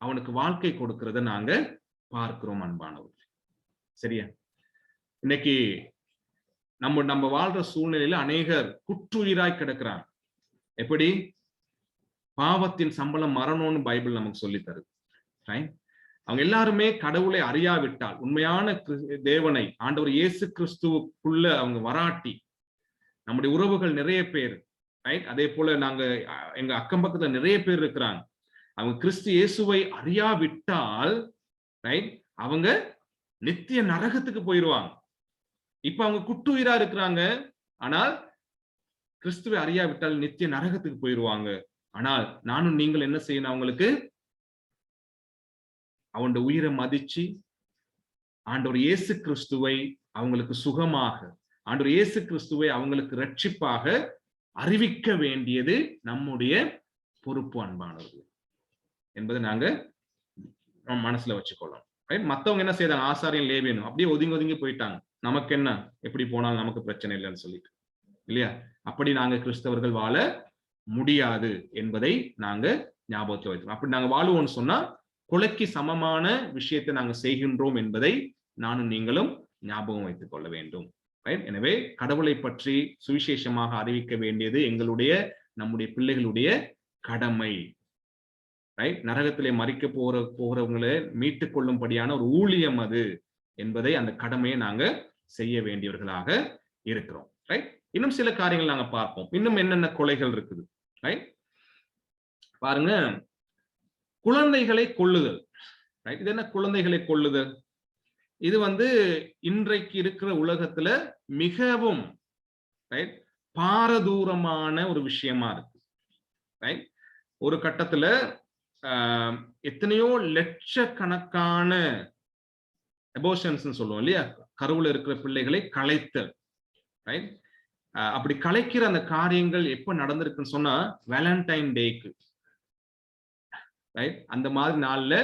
அவனுக்கு வாழ்க்கை கொடுக்கிறத நாங்க பார்க்கிறோம் அன்பானவர்கள். சரியா? இன்னைக்கு நம்ம வாழ்ற சூழ்நிலையில அநேகர் குற்றுயிராய் கிடக்கிறாங்க. எப்படி? பாவத்தின் சம்பளம் மரணம்னு பைபிள் நமக்கு சொல்லி தருது. அவங்க எல்லாருமே கடவுளை அறியாவிட்டால், உண்மையான தேவனை ஆண்டவர் இயேசு கிறிஸ்துவுக்குள்ள அவங்க வராட்டி, நம்முடைய உறவுகள் நிறைய பேர், ரைட், அதே போல நாங்க எங்க அக்கம் பக்கத்துல நிறைய பேர் இருக்கிறாங்க, அவங்க கிறிஸ்து இயேசுவை அறியாவிட்டால், ரைட், அவங்க நித்திய நரகத்துக்கு போயிடுவாங்க. இப்ப அவங்க குற்றுயிரா இருக்கிறாங்க, ஆனால் கிறிஸ்துவை அறியாவிட்டால் நித்திய நரகத்துக்கு போயிடுவாங்க. ஆனால் நானும் நீங்கள் என்ன செய்யணும்? அவங்களுக்கு அவனுடைய உயிரை மதிச்சு ஆண்டவர் இயேசு கிறிஸ்துவை அவங்களுக்கு சுகமாக, ஆண்டவர் இயேசு கிறிஸ்துவை அவங்களுக்கு ரட்சிப்பாக அறிவிக்க வேண்டியது நம்முடைய பொறுப்பு அன்பானவர்கள் என்பதை நாங்க மனசுல வச்சுக்கொள்ளணும். மத்தவங்க என்ன செய்தாங்க? ஆசாரியன் லேவியனும் அப்படியே ஒதுங்கி போயிட்டாங்க. நமக்கு என்ன, எப்படி போனாலும் நமக்கு பிரச்சனை இல்லைன்னு சொல்லிட்டு, இல்லையா? அப்படி நாங்க கிறிஸ்தவர்கள் வாழ முடியாது என்பதை நாங்க ஞாபகத்தில் வைத்தோம். அப்படி நாங்க வாழுவோம்னு சொன்னா கொலைக்கு சமமான விஷயத்தை நாங்க செய்கின்றோம் என்பதை நானும் நீங்களும் ஞாபகம் வைத்துக் கொள்ள வேண்டும். எனவே கடவுளை பற்றி சுவிசேஷமாக அறிவிக்க வேண்டியது நம்முடைய பிள்ளைகளுடைய கடமை. ரைட்? நரகத்திலே மறிக்க போறவங்களை மீட்டுக் கொள்ளும்படியான ஒரு ஊழியம் அது என்பதை, அந்த கடமையை நாங்க செய்ய வேண்டியவர்களாக இருக்கிறோம். ரைட்? இன்னும் சில காரியங்கள் நாங்க பார்ப்போம். இன்னும் என்னென்ன கொலைகள் இருக்குது? ரைட்? பாருங்க, குழந்தைகளை கொல்லுதல். ரைட்? இது என்ன குழந்தைகளை கொல்லுதல்? இது இன்றைக்கு இருக்கிற உலகத்துல மிகவும் ரைட் பாரதூரமான ஒரு விஷயமா இருக்கு. ரைட்? ஒரு கட்டத்துல எத்தனையோ லட்சக்கணக்கான அபோர்ஷன்ஸ் சொல்லுவோம் இல்லையா, கருவுல இருக்கிற பிள்ளைகளை கலைத்தல். ரைட்? அப்படி கலைக்கிற அந்த காரியங்கள் எப்ப நடந்திருக்குன்னு சொன்னா வேலண்டைன் டேக்கு, ரைட், அந்த மாதிரி நாள்ல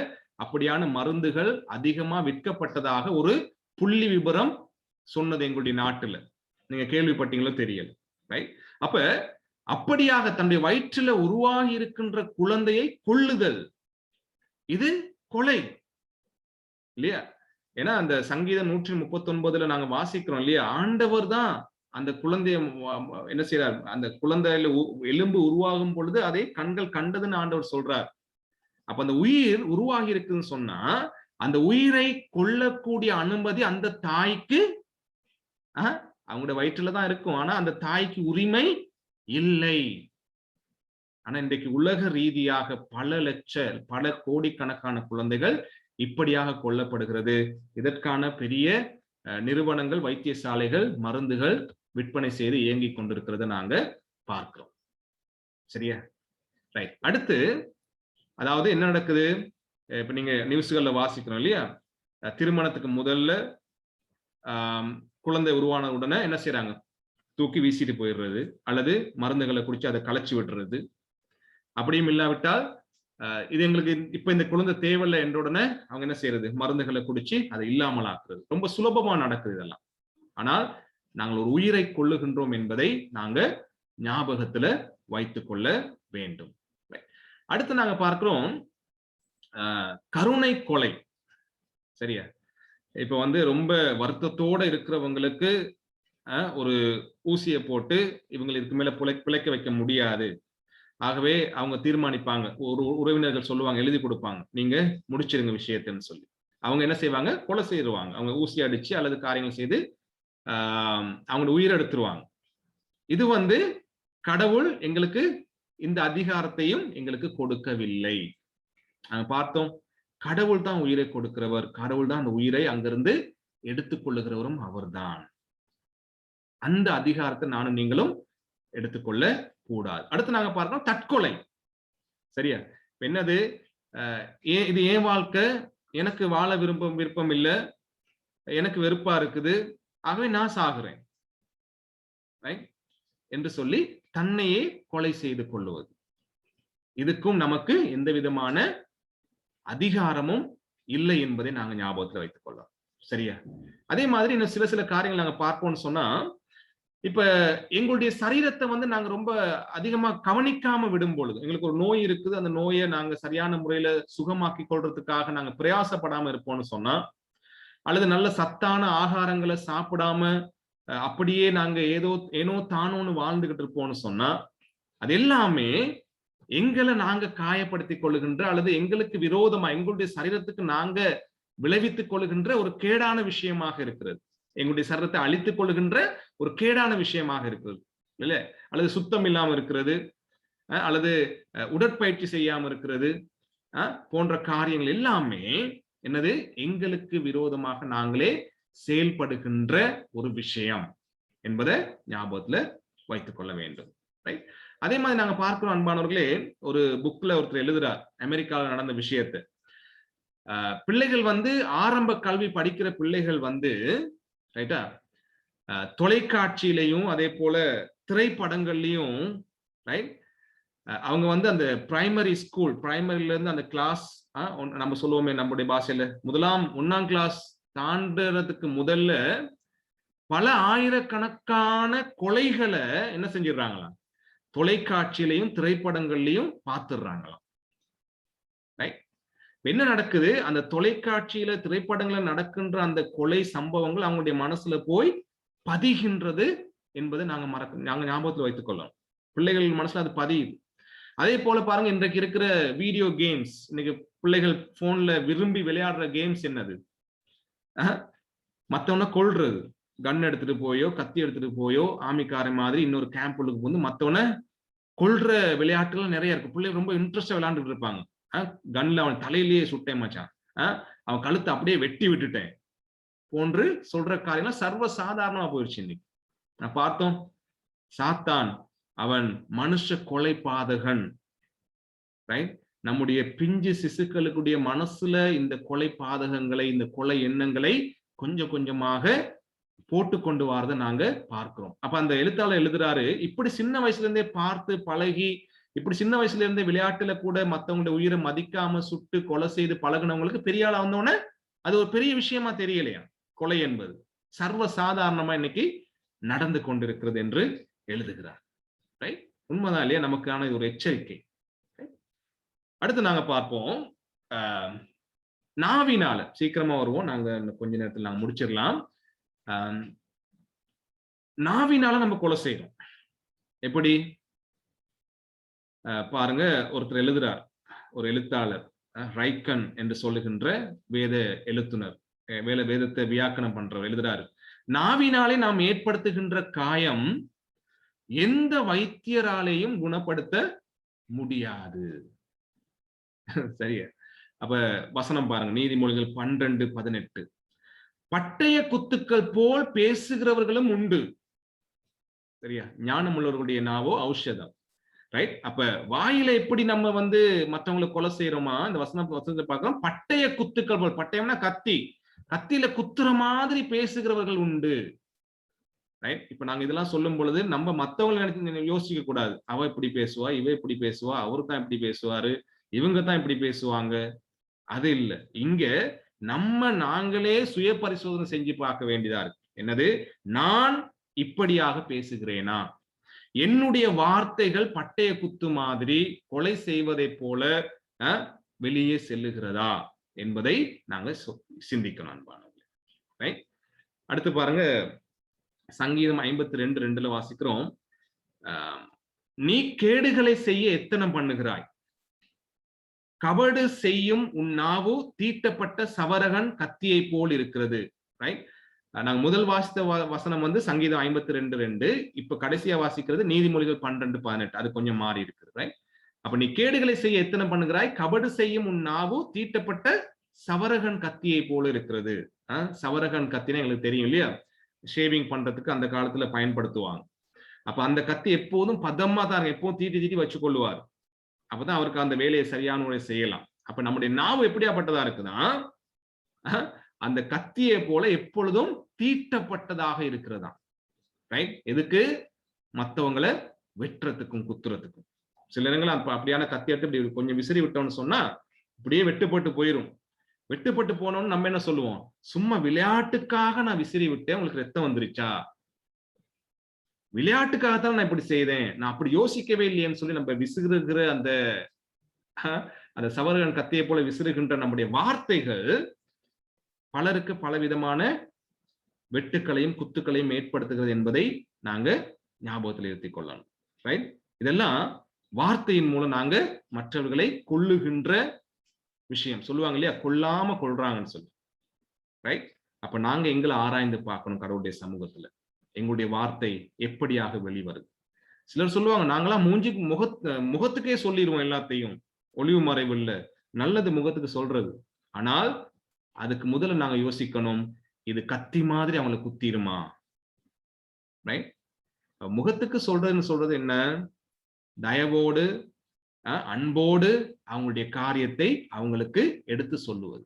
அப்படியான மருந்துகள் அதிகமா விற்கப்பட்டதாக ஒரு புள்ளி விபரம் சொன்னது எங்களுடைய நாட்டுல. நீங்க கேள்விப்பட்டீங்களோ தெரியல. ரைட்? அப்ப அப்படியாக தன்னுடைய வயிற்றுல உருவாகி இருக்கின்ற குழந்தையை கொல்லுதல், இது கொலை இல்லையா? ஏன்னா அந்த சங்கீதம் 139 நாங்க வாசிக்கிறோம் இல்லையா, ஆண்டவர் தான் அந்த குழந்தைய என்ன செய்யறார்? அந்த குழந்தையில எலும்பு உருவாகும் பொழுது அதை கண்கள் கண்டதுன்னு ஆண்டவர் சொல்றார். அப்ப அந்த உயிர் உருவாகி இருக்குன்னு சொன்னா அந்த உயிரை கொல்லக்கூடிய அனுமதி அந்த தாய்க்கு அவங்களோட வயிற்றுலதான் இருக்கும். ஆனா அந்த தாய்க்கு உரிமை இல்லை. ஆனா இன்றைக்கு உலக ரீதியாக பல கோடிக்கணக்கான குழந்தைகள் இப்படியாக கொல்லப்படுகிறது. இதற்கான பெரிய நிறுவனங்கள், வைத்தியசாலைகள், மருந்துகள் விற்பனை செய்து இயங்கிக் கொண்டிருக்கிறத நாங்க பார்க்கிறோம். சரியா? ரைட். அடுத்து அதாவது என்ன நடக்குது? இப்ப நீங்க நியூஸ்கள்ல வாசிக்கிறோம் இல்லையா, திருமணத்துக்கு முதல்ல குழந்தை உருவான உடனே என்ன செய்யறாங்க? தூக்கி வீசிட்டு போயிடுறது, அல்லது மருந்துகளை குடிச்சு அதை கலைச்சு விடுறது. அப்படியும் இல்லாவிட்டால் இது எங்களுக்கு இப்ப இந்த குழந்தை தேவையில்லை என்ற உடனே அவங்க என்ன செய்யறது? மருந்துகளை குடிச்சு அதை இல்லாமல் ஆக்குறது. ரொம்ப சுலபமா நடக்குது இதெல்லாம். ஆனால் நாங்கள் ஒரு உயிரை கொள்ளுகின்றோம் என்பதை நாங்க ஞாபகத்துல வைத்துக் கொள்ள வேண்டும். அடுத்து நாங்க பார்க்கிறோம் கருணை கொலை. சரியா? இப்ப ரொம்ப வருத்தத்தோட இருக்கிறவங்களுக்கு ஒரு ஊசியை போட்டு இவங்க இதுக்கு மேல பிழைக்க வைக்க முடியாது. ஆகவே அவங்க தீர்மானிப்பாங்க, ஒரு உறவினர்கள் சொல்லுவாங்க, எழுதி கொடுப்பாங்க, நீங்க முடிச்சிருங்க விஷயத்தைன்னு சொல்லி. அவங்க என்ன செய்வாங்க? கொலை செய்வாங்க. அவங்க ஊசி அடிச்சு அல்லது காரியங்கள் செய்து அவங்களோட உயிரை எடுத்துருவாங்க. இது கடவுள் எங்களுக்கு இந்த அதிகாரத்தையும் எங்களுக்கு கொடுக்கவில்லை. நாங்க பார்த்தோம், கடவுள் தான் உயிரை கொடுக்கிறவர், கடவுள் தான் அந்த உயிரை அங்கிருந்து எடுத்துக்கொள்ளுகிறவரும் அவர்தான். அந்த அதிகாரத்தை நானும் நீங்களும் எடுத்துக்கொள்ள கூடாது. அடுத்து நாங்க பார்க்கிறோம் தற்கொலை. சரியா? என்னது? இது ஏன் வாழ்க்கை, எனக்கு வாழ விருப்பம் இல்ல, எனக்கு வெறுப்பா இருக்குது, ஆகவே நான் சாகுறேன் என்று சொல்லி தன்னையே கொலை செய்து கொள்ளுவது. இதுக்கும் நமக்கு எந்த விதமான அதிகாரமும் இல்லை என்பதை நாங்க ஞாபகத்துல வைத்துக் கொள்ளலாம். சரியா? அதே மாதிரி இன்னும் சில காரியங்கள் நாங்க பார்ப்போம்னு சொன்னா, இப்ப எங்களுடைய சரீரத்தை நாங்க ரொம்ப அதிகமா கவனிக்காம விடும் பொழுது, எங்களுக்கு ஒரு நோய் இருக்குது, அந்த நோயை நாங்க சரியான முறையில சுகமாக்கி கொள்றதுக்காக நாங்க பிரயாசப்படாம இருப்போம்னு சொன்னா, அல்லது நல்ல சத்தான ஆகாரங்களை சாப்பிடாம அப்படியே நாங்க ஏனோ தானோன்னு வாழ்ந்துகிட்டு இருப்போம்னு சொன்னா, அது எல்லாமே எங்களை நாங்க காயப்படுத்திக் கொள்ளுகின்ற அல்லது எங்களுக்கு விரோதமா எங்களுடைய சரீரத்துக்கு நாங்க விளைவித்துக் கொள்ளுகின்ற ஒரு கேடான விஷயமாக இருக்கிறது. எங்களுடைய சரீரத்தை அழித்துக் கொள்ளுகின்ற ஒரு கேடான விஷயமாக இருக்கிறது இல்ல, அல்லது சுத்தம் இல்லாம இருக்கிறது, அல்லது உடற்பயிற்சி செய்யாம இருக்கிறது போன்ற காரியங்கள் எல்லாமே என்னது, எங்களுக்கு விரோதமாக நாங்களே செயல்படுகின்ற ஒரு விஷயம் என்பதை ஞாபகத்துல வைத்துக் கொள்ள வேண்டும். அதே மாதிரி நாங்க பார்க்கிறோம் அன்பானவர்களே, ஒரு புக்ல ஒருத்தர் எழுதுறார் அமெரிக்காவில் நடந்த விஷயத்தை. பிள்ளைகள் ஆரம்ப கல்வி படிக்கிற பிள்ளைகள் ரைட்டா, தொலைக்காட்சியிலையும் அதே போல திரைப்படங்கள்லயும் ரைட், அவங்க அந்த பிரைமரி ஸ்கூல், பிரைமரில இருந்து அந்த கிளாஸ், நம்ம சொல்லுவோமே நம்முடைய பாஷையில, 1ஆம் கிளாஸ் தாண்டறதுக்கு முதல்ல பல ஆயிரக்கணக்கான கொலைகளை என்ன செஞ்சிடறாங்களாம், தொலைக்காட்சியிலையும் திரைப்படங்கள்லையும் பார்த்துடுறாங்களாம். என்ன நடக்குது, அந்த தொலைக்காட்சியில திரைப்படங்கள நடக்கின்ற அந்த கொலை சம்பவங்கள் அவங்களுடைய மனசுல போய் பதிகின்றது என்பதை நாங்க ஞாபகத்தில் வைத்துக் கொள்ளணும். பிள்ளைகள் மனசுல அது பதியுது. அதே போல பாருங்க, இன்றைக்கு இருக்கிற வீடியோ கேம்ஸ், இன்னைக்கு பிள்ளைகள் போன்ல விரும்பி விளையாடுற கேம்ஸ் என்னது, மத்தவன கொல்றது, கன் எடுத்துட்டு போயோ கத்தி எடுத்துட்டு போயோ ஆமிக்கார மாதிரி இன்னொரு கேம்புக்கு மத்தவன கொல்ற விளையாட்டுகள் நிறைய இருக்கு. பிள்ளைகள் ரொம்ப இன்ட்ரெஸ்டா விளையாண்டுட்டு இருப்பாங்க. கன்ல அவன் தலையிலேயே சுட்டேன் மச்சான், அவன் கழுத்தை அப்படியே வெட்டி விட்டுட்டேன் போன்று சொல்ற காரியங்கள் சர்வ சாதாரணமா போயிடுச்சு. இன்னைக்கு நான் பார்த்தோம், சாத்தான் அவன் மனுஷ கொலை பாதகன். ரைட், நம்முடைய பிஞ்சு சிசுக்களுடைய மனசுல இந்த கொலை பாதகங்களை, இந்த கொலை எண்ணங்களை கொஞ்சம் கொஞ்சமாக போட்டு கொண்டு வரதை நாங்க பார்க்கிறோம். அப்ப அந்த எழுத்தாளர் எழுதுறாரு, இப்படி சின்ன வயசுல இருந்தே பார்த்து பழகி, இப்படி சின்ன வயசுல இருந்தே விளையாட்டுல கூட மத்தவங்களுடைய உயிரை மதிக்காம சுட்டு கொலை செய்து பழகினவங்களுக்கு பெரிய ஆளா வந்தோடனே அது ஒரு பெரிய விஷயமா தெரியலையா, கொலை என்பது சர்வ சாதாரணமா இன்னைக்கு நடந்து கொண்டிருக்கிறது என்று எழுதுகிறார். ரைட், உண்மைதான் இல்லையா? நமக்கான ஒரு எச்சரிக்கை. அடுத்து நாங்க பார்ப்போம், நாவினால, சீக்கிரமா வருவோம், நாங்க கொஞ்ச நேரத்தில் நாங்க முடிச்சிடலாம். நாவினால நம்ம கொலை செய்யறோம். எப்படி பாருங்க, ஒருத்தர் எழுதுறார், ஒரு எழுத்தாளர் ரைக்கன் என்று சொல்லுகின்ற வேத எழுத்துனர், வேதத்தை வியாக்கணம் பண்றவர் எழுதுறாரு, நாவினாலே நாம் ஏற்படுத்துகின்ற காயம் எந்த வைத்தியராலேயும் குணப்படுத்த முடியாது. சரியா? அப்ப வசனம் பாருங்க, நீதிமொழிகள் 12:18, பட்டய குத்துக்கள் போல் பேசுகிறவர்களும் உண்டு. சரியா? ஞானம் உள்ளவர்களுடைய நாவோ ஔஷதம். ரைட், அப்ப வாயில எப்படி நம்ம மத்தவங்களை கொலை செய்யறோமா, இந்த வசனத்தை பார்க்கிறோம், பட்டய குத்துக்கள் போல், பட்டயம்னா கத்தி, கத்தியில குத்துற மாதிரி பேசுகிறவர்கள் உண்டு. ரைட், இப்ப நாங்க இதெல்லாம் சொல்லும் பொழுது நம்ம மத்தவங்களை யோசிக்க கூடாது, அவ இப்படி பேசுவா, இவ இப்படி பேசுவா, அவரு தான் இப்படி பேசுவாரு, இவங்க தான் இப்படி பேசுவாங்க, அது இல்ல. இங்க நாங்களே சுய பரிசோதனை செஞ்சு பார்க்க வேண்டியதா இருக்கு. என்னது, நான் இப்படியாக பேசுகிறேனா, என்னுடைய வார்த்தைகள் பட்டய குத்து மாதிரி கொலை செய்வதை போல வெளியே செல்லுகிறதா என்பதை நாங்க சிந்திக்கணும் அன்பானவர்களே. அடுத்து பாருங்க, சங்கீதம் 52:2 வாசிக்கிறோம், நீ கேடுகளை செய்ய எத்தனம் பண்ணுகிறாய், கபடு செய்யும் உன் நாவு தீட்டப்பட்ட சவரகன் கத்தியை போல் இருக்கிறது. ரைட், நாங்க முதல் வாசித்த வசனம் வந்து சங்கீதம் 52:2. இப்ப கடைசியா வாசிக்கிறது நீதிமொழிகள் 12:18. அது கொஞ்சம் மாறி இருக்குது, ரைட்? அப்ப நீ கேடுகளை செய்ய எத்தனை பண்ணுகிறாய், கபடு செய்யும் உன் நாவு தீட்டப்பட்ட சவரகன் கத்தியை போல இருக்கிறது. சவரகன் கத்தினா எங்களுக்கு தெரியும் இல்லையா, ஷேவிங் பண்றதுக்கு அந்த காலத்துல பயன்படுத்துவாங்க. அப்ப அந்த கத்தி எப்போதும் பதமா தான் எப்போதும் தீட்டி தீட்டி வச்சு கொள்ளுவார். அப்பதான் அவருக்கு அந்த வேலையை சரியான முறை செய்யலாம். அப்ப நம்முடைய நாவு எப்படியாப்பட்டதா இருக்குன்னா, அந்த கத்தியை போல எப்பொழுதும் தீட்டப்பட்டதாக இருக்கிறதா, ரைட்? எதுக்கு? மத்தவங்களை வெட்டுறதுக்கும் குத்துறதுக்கும். சில இடங்கள் அப்படியான கத்தி எடுத்து இப்படி கொஞ்சம் விசிறி விட்டோம்னு சொன்னா இப்படியே வெட்டுப்பட்டு போயிடும். வெட்டுப்பட்டு போனோம்னு நம்ம என்ன சொல்லுவோம், சும்மா விளையாட்டுக்காக நான் விசிறி விட்டேன், உங்களுக்கு ரத்தம் வந்துருச்சா, விளையாட்டுக்காகத்தான் நான் இப்படி செய்தேன், நான் அப்படி யோசிக்கவே இல்லையேன்னு சொல்லி நம்ம விசிறுகிற அந்த அந்த சவரகன் கத்தியை போல விசிறுகின்ற நம்முடைய வார்த்தைகள் பலருக்கு பலவிதமான வெட்டுக்களையும் குத்துக்களையும் ஏற்படுத்துகிறது என்பதை நாங்க ஞாபகத்தில் இருத்திக் கொள்ளணும், ரைட்? இதெல்லாம் வார்த்தையின் மூலம் நாங்க மற்றவர்களை கொல்லுகின்ற விஷயம். சொல்லுவாங்க இல்லையா, கொல்லாம கொள்றாங்கன்னு சொல்லி, ரைட்? அப்ப நாங்க எங்களை ஆராய்ந்து பார்க்கணும் கடவுளுடைய சமூகத்துல, எங்களுடைய வார்த்தை எப்படியாக வெளிவருது. சிலர் சொல்லுவாங்க, நாங்களாம் முகத்துக்கே சொல்லிடுவோம் எல்லாத்தையும், ஒளிவு மறைவு இல்ல, நல்லது முகத்துக்கு சொல்றது. ஆனால் அதுக்கு முதல்ல நாங்க யோசிக்கணும், இது கத்தி மாதிரி அவங்களை குத்திருமா, ரைட்? முகத்துக்கு சொல்றது என்ன, தயவோடு அன்போடு அவங்களுடைய காரியத்தை அவங்களுக்கு எடுத்து சொல்லுவது.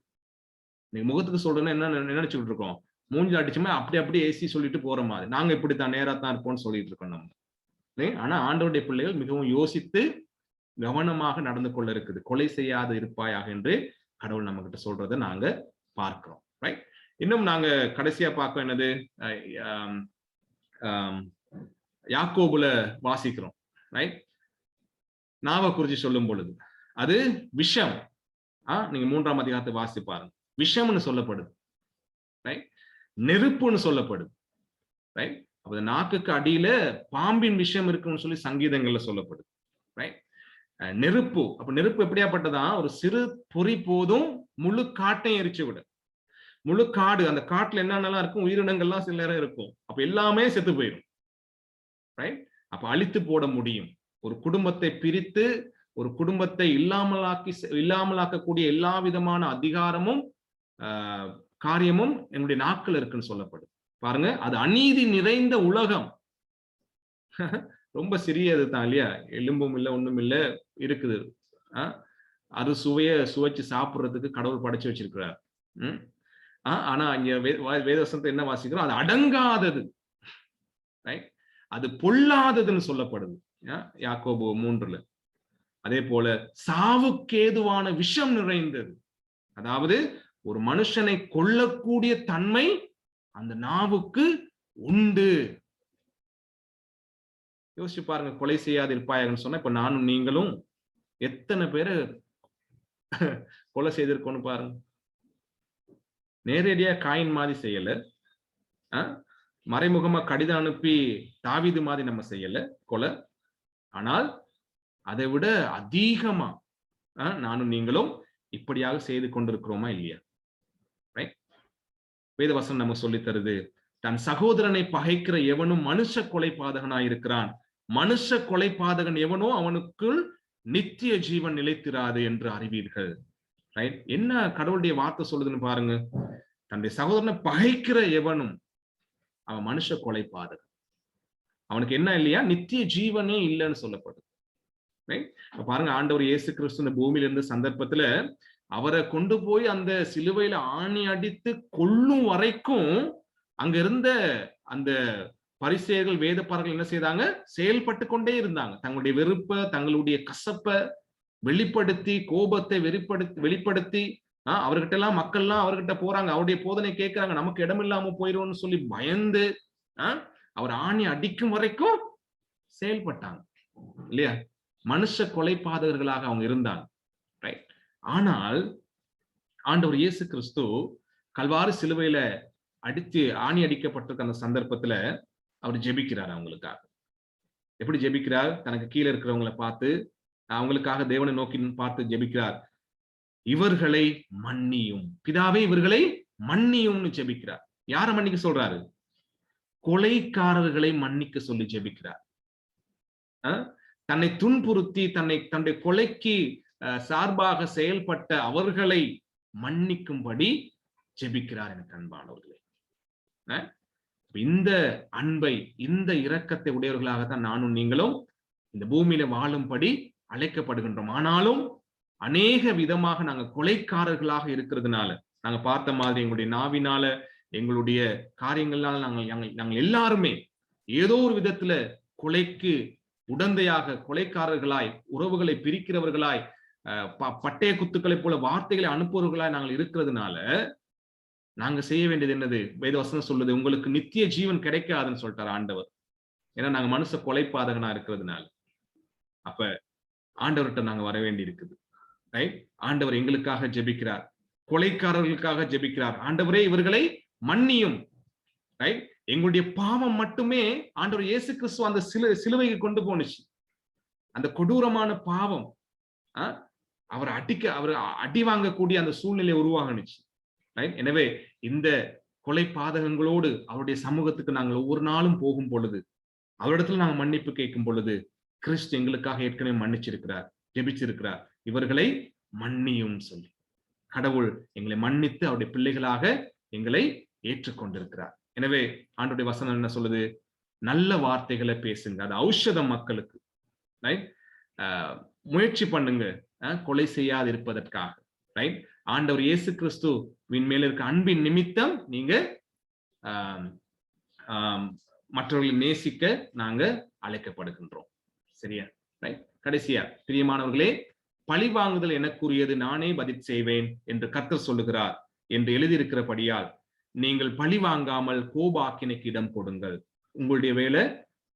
நீங்க முகத்துக்கு சொல்றதுன்னா என்ன நினைச்சுட்டு இருக்கோம், மூஞ்சி அடிச்சுமே அப்படி அப்படியே ஏசி சொல்லிட்டு போற மாதிரி, நாங்க இப்படித்தான் நேரா தான் இருப்போம்னு சொல்லிட்டு இருக்கோம் நம்ம. ஆனா ஆண்டவருடைய பிள்ளைகள் மிகவும் யோசித்து கவனமாக நடந்து கொள்ள இருக்குது. கொலை செய்யாது இருப்பாயாக என்று கடவுள் நம்ம கிட்ட சொல்றதை நாங்க பார்க்கிறோம், ரைட்? இன்னும் நாங்க கடைசியா பார்க்க என்னது, யாக்கோபுல வாசிக்கிறோம், ரைட்? நாவை குறிச்சு சொல்லும் பொழுது அது விஷம். நீங்க 3ஆம் அதிகாரத்தை வாசி பாருங்க, விஷம்னு சொல்லப்படுது, ரைட்? நெருப்புன்னு சொல்லப்படுது, ரைட்? அப்ப நாக்குக்கு அடியில பாம்பின் விஷம் இருக்குன்னு சொல்லி சங்கீதங்கள்ல சொல்லப்படுது, ரைட்? நெருப்பு. அப்ப நெருப்பு எப்படியாப்பட்டதான், ஒரு சிறு பொறி போதும் முழு காட்டையும் எரிச்சு விட. முழு காடு, அந்த காட்டுல என்னென்னலாம் இருக்கும், உயிரினங்கள்லாம் சில நேரம் இருக்கும், அப்ப எல்லாமே செத்து போயிடும், ரைட்? அப்ப அழித்து போட முடியும். ஒரு குடும்பத்தை பிரித்து ஒரு குடும்பத்தை இல்லாமலாக்கக்கூடிய எல்லா விதமான அதிகாரமும் காரியமும் என்னுடைய நாட்கள் இருக்குன்னு சொல்லப்படுது. பாருங்க, அது அநீதி நிறைந்த உலகம். ரொம்ப சிறியது தான் இல்லையா, எலும்பும் இல்லை ஒண்ணும் இல்லை இருக்குது. அது சுவைச்சு சாப்பிடுறதுக்கு கடவுள் படைச்சு வச்சிருக்கிறார். ஆனா இங்க வேதவசனத்தை என்ன வாசிக்கிறோம், அது அடங்காதது, ரைட்? அது பொல்லாததுன்னு சொல்லப்படுது யாக்கோபு 3. அதே போல சாவுக்கேதுவான விஷம் நிறைந்தது. அதாவது ஒரு மனுஷனை கொல்லக்கூடிய தன்மை அந்த நாவுக்கு உண்டு. யோசிச்சு பாருங்க, கொலை செய்யாது இருப்பாயன்னு சொன்னா இப்ப நானும் நீங்களும் எத்தனை பேரை கொலை செய்திருக்கோன்னு பாருங்க. நேரடியா காயின் மாதிரி செய்யல, மறைமுகமா கடிதம் அனுப்பி தாவீது மாதிரி நம்ம செய்யல கொலை. ஆனால் அதை விட அதிகமா நானும் நீங்களும் இப்படியாக செய்து கொண்டிருக்கிறோமா இல்லையா, ரைட்? வேதவசனம் நம்ம சொல்லி தருது, தன் சகோதரனை பகைக்கிற எவனும் மனுஷ கொலைபாதகனாயிருக்கிறான், மனுஷ கொலைபாதகன் எவனோ அவனுக்குள் நித்திய ஜீவன் நிலைத்திராது என்று அறிவீர்கள், ரைட்? என்ன கடவுளுடைய வார்த்தை சொல்லுதுன்னு பாருங்க, தன்னுடைய சகோதரனை பகைக்கிற எவனும் அவன் மனுஷ கொலைபாதகன், அவனுக்கு என்ன இல்லையா, நித்திய ஜீவனே இல்லைன்னு சொல்லப்படுது, ரைட்? பாருங்க, ஆண்டவர் இயேசு கிறிஸ்து இந்த பூமியில இருந்த சந்தர்ப்பத்துல அவரை கொண்டு போய் அந்த சிலுவையில ஆணி அடித்து கொல்லும் வரைக்கும் அங்க இருந்த அந்த பரிசேயர்கள் வேதப்பாரர்கள் என்ன செய்தாங்க, செயல்பட்டு கொண்டே இருந்தாங்க. தங்களுடைய வெறுப்பை, தங்களுடைய கசப்பை வெளிப்படுத்தி, கோபத்தை வெளிப்படுத்தி அவர்கிட்ட எல்லாம் மக்கள்லாம் அவர்கிட்ட போறாங்க, அவருடைய போதனை கேட்கிறாங்க, நமக்கு இடம் இல்லாம போயிடும்னு சொல்லி பயந்து அவர் ஆணி அடிக்கும் வரைக்கும் செயல்பட்டாங்க இல்லையா? மனுஷ கொலைபாதகர்களாக அவங்க இருந்தாங்க, ரைட்? ஆனால் ஆண்டவர் இயேசு கிறிஸ்து கல்வாரி சிலுவையில அடித்து ஆணி அடிக்கப்பட்டிருக்க அந்த சந்தர்ப்பத்துல அவர் ஜெபிக்கிறார் அவங்களுக்காக. எப்படி ஜெபிக்கிறார், தனக்கு கீழே இருக்கிறவங்களை பார்த்து அவங்களுக்காக தேவனை நோக்கி பார்த்து ஜெபிக்கிறார், இவர்களை மன்னியும் பிதாவே, இவர்களை மன்னியும்னு ஜெபிக்கிறார். யாரை மன்னிக்க சொல்றாரு? கொலைக்காரர்களை மன்னிக்க சொல்லி ஜெபிக்கிறார். தன்னை துன்புறுத்தி தன்னுடைய கொலைக்கு சார்பாக செயல்பட்ட அவர்களை மன்னிக்கும்படி ஜெபிக்கிறார். எனக்கு அன்பானவர்களே, இந்த அன்பை, இந்த இரக்கத்தை உடையவர்களாகத்தான் நானும் நீங்களும் இந்த பூமியில வாழும்படி அழைக்கப்படுகின்றோம். ஆனாலும் அநேக விதமாக நாங்க கொலைக்காரர்களாக இருக்கிறதுனால, நாங்க பார்த்த மாதிரி எங்களுடைய நாவினால, எங்களுடைய காரியங்களால் நாங்கள் எல்லாருமே ஏதோ ஒரு விதத்துல கொலைக்கு உடந்தையாக, கொலைக்காரர்களாய், உறவுகளை பிரிக்கிறவர்களாய், பட்டய குத்துக்களை போல வார்த்தைகளை அனுப்புவர்களாய் நாங்கள் இருக்கிறதுனால நாங்க செய்ய வேண்டியது என்னது? வேதவசனம் சொல்லுது, உங்களுக்கு நித்திய ஜீவன் கிடைக்காதுன்னு சொல்லிட்டார் ஆண்டவர். ஏன்னா நாங்க மனுஷ கொலைப்பாதகனா இருக்கிறதுனால. அப்ப ஆண்டவர்கிட்ட நாங்க வர வேண்டி இருக்குது. ரைட்? ஆண்டவர் எங்களுக்காக ஜெபிக்கிறார், கொலைக்காரர்களுக்காக ஜெபிக்கிறார். ஆண்டவரே இவர்களை மன்னியும். ரைட்? எங்களுடைய பாவம் மட்டுமே ஆண்டவர் இயேசு கிறிஸ்து அந்த சிலுவைக்கு கொண்டு போனுச்சு. அந்த கொடூரமான பாவம் அவர் அடி வாங்கக்கூடிய அந்த சூழ்நிலை உருவாகணுச்சு. ரைட்? எனவே இந்த கொலை பாதகங்களோடு அவருடைய சமூகத்துக்கு நாங்கள் ஒவ்வொரு நாளும் போகும் பொழுது, அவரிடத்துல நாங்கள் மன்னிப்பு கேட்கும் பொழுது, கிறிஸ்து எங்களுக்காக ஏற்கனவே மன்னிச்சிருக்கிறார், ஜெபிச்சிருக்கிறார். இவர்களை மன்னியும் சொல்லி கடவுள் எங்களை மன்னித்து அவருடைய பிள்ளைகளாக எங்களை ஏற்றுக்கொண்டிருக்கிறார். எனவே ஆண்டவருடைய வசனம் என்ன சொல்லுது? நல்ல வார்த்தைகளை பேசுங்க, அது ஔஷதம் மக்களுக்கு. ரைட்? முயற்சி பண்ணுங்க கொலை செய்யாது இருப்பதற்காக. ரைட்? ஆண்டவர் இயேசு கிறிஸ்துவின் மேல இருக்க அன்பின் நிமித்தம் நீங்க மற்றவர்களை நேசிக்க நாங்க அழைக்கப்படுகின்றோம். சரியா? ரைட்? கடைசியா, பிரியமானவர்களே, பழி வாங்குதல் எனக்குரியது, நானே பதில் செய்வேன் என்று கர்த்தர் சொல்லுகிறார் என்று எழுதியிருக்கிறபடியால் நீங்கள் பழி வாங்காமல் கோபாக்கினைக்கு இடம் கொடுங்கள். உங்களுடைய வேலை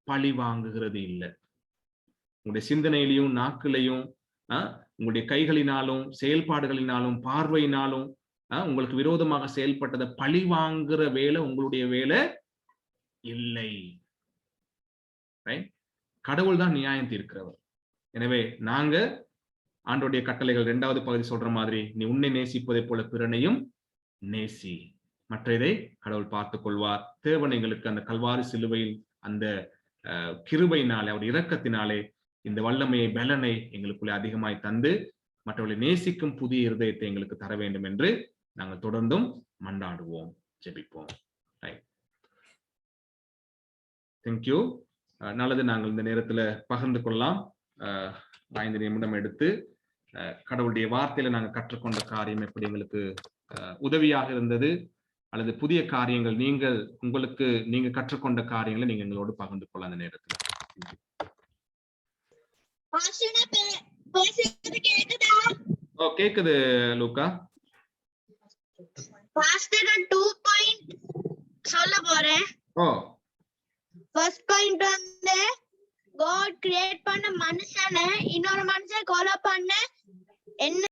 பழி வாங்குகிறது இல்லை. உங்களுடைய சிந்தனையிலையும் நாக்கிலையும் உங்களுடைய கைகளினாலும் செயல்பாடுகளினாலும் பார்வையினாலும் உங்களுக்கு விரோதமாக செயல்பட்டதை பழி வாங்குற வேலை உங்களுடைய வேலை இல்லை. கடவுள் தான் நியாயம் தீர்க்கிறவர். எனவே நாங்க ஆண்டவருடைய கட்டளைகள் 2வது பகுதி சொல்ற மாதிரி, நீ உன்னை நேசிப்பதை போல பிறனையும் நேசி, மற்றதை கடவுள் பார்த்துக் கொள்வார். தேவன் எங்களுக்கு அந்த கல்வாரி சிலுவையில் அந்த கிருபையினாலே, அவருடைய இரக்கத்தினாலே இந்த வல்லமையை, பலனை எங்களுக்குள்ளே அதிகமாய் தந்து மற்றவர்களை நேசிக்கும் புதிய இருதயத்தை எங்களுக்கு தர வேண்டும் என்று நாங்கள் தொடர்ந்தும் மன்றாடுவோம், ஜெபிப்போம். தேங்க்யூ. நல்லது, நாங்கள் இந்த நேரத்துல பகிர்ந்து கொள்ளலாம். 5 நிமிடம் எடுத்து கடவுளுடைய வார்த்தையில நாங்கள் கற்றுக்கொண்ட காரியம் எப்படி எங்களுக்கு உதவியாக இருந்தது, அல்லது புதிய காரியங்கள் நீங்க கற்றுக்கொண்ட காரியங்களை நீங்க எங்களோடு பகிர்ந்து கொள்ளலாம் அந்த நேரத்துல. கேக்குது லூக்கா? சொல்ல போறேன். ஃபர்ஸ்ட் பாயிண்ட் வந்து, God கிரியேட் பண்ண மனுஷனை இன்னொரு மனுஷன் கொலை பண்ண என்ன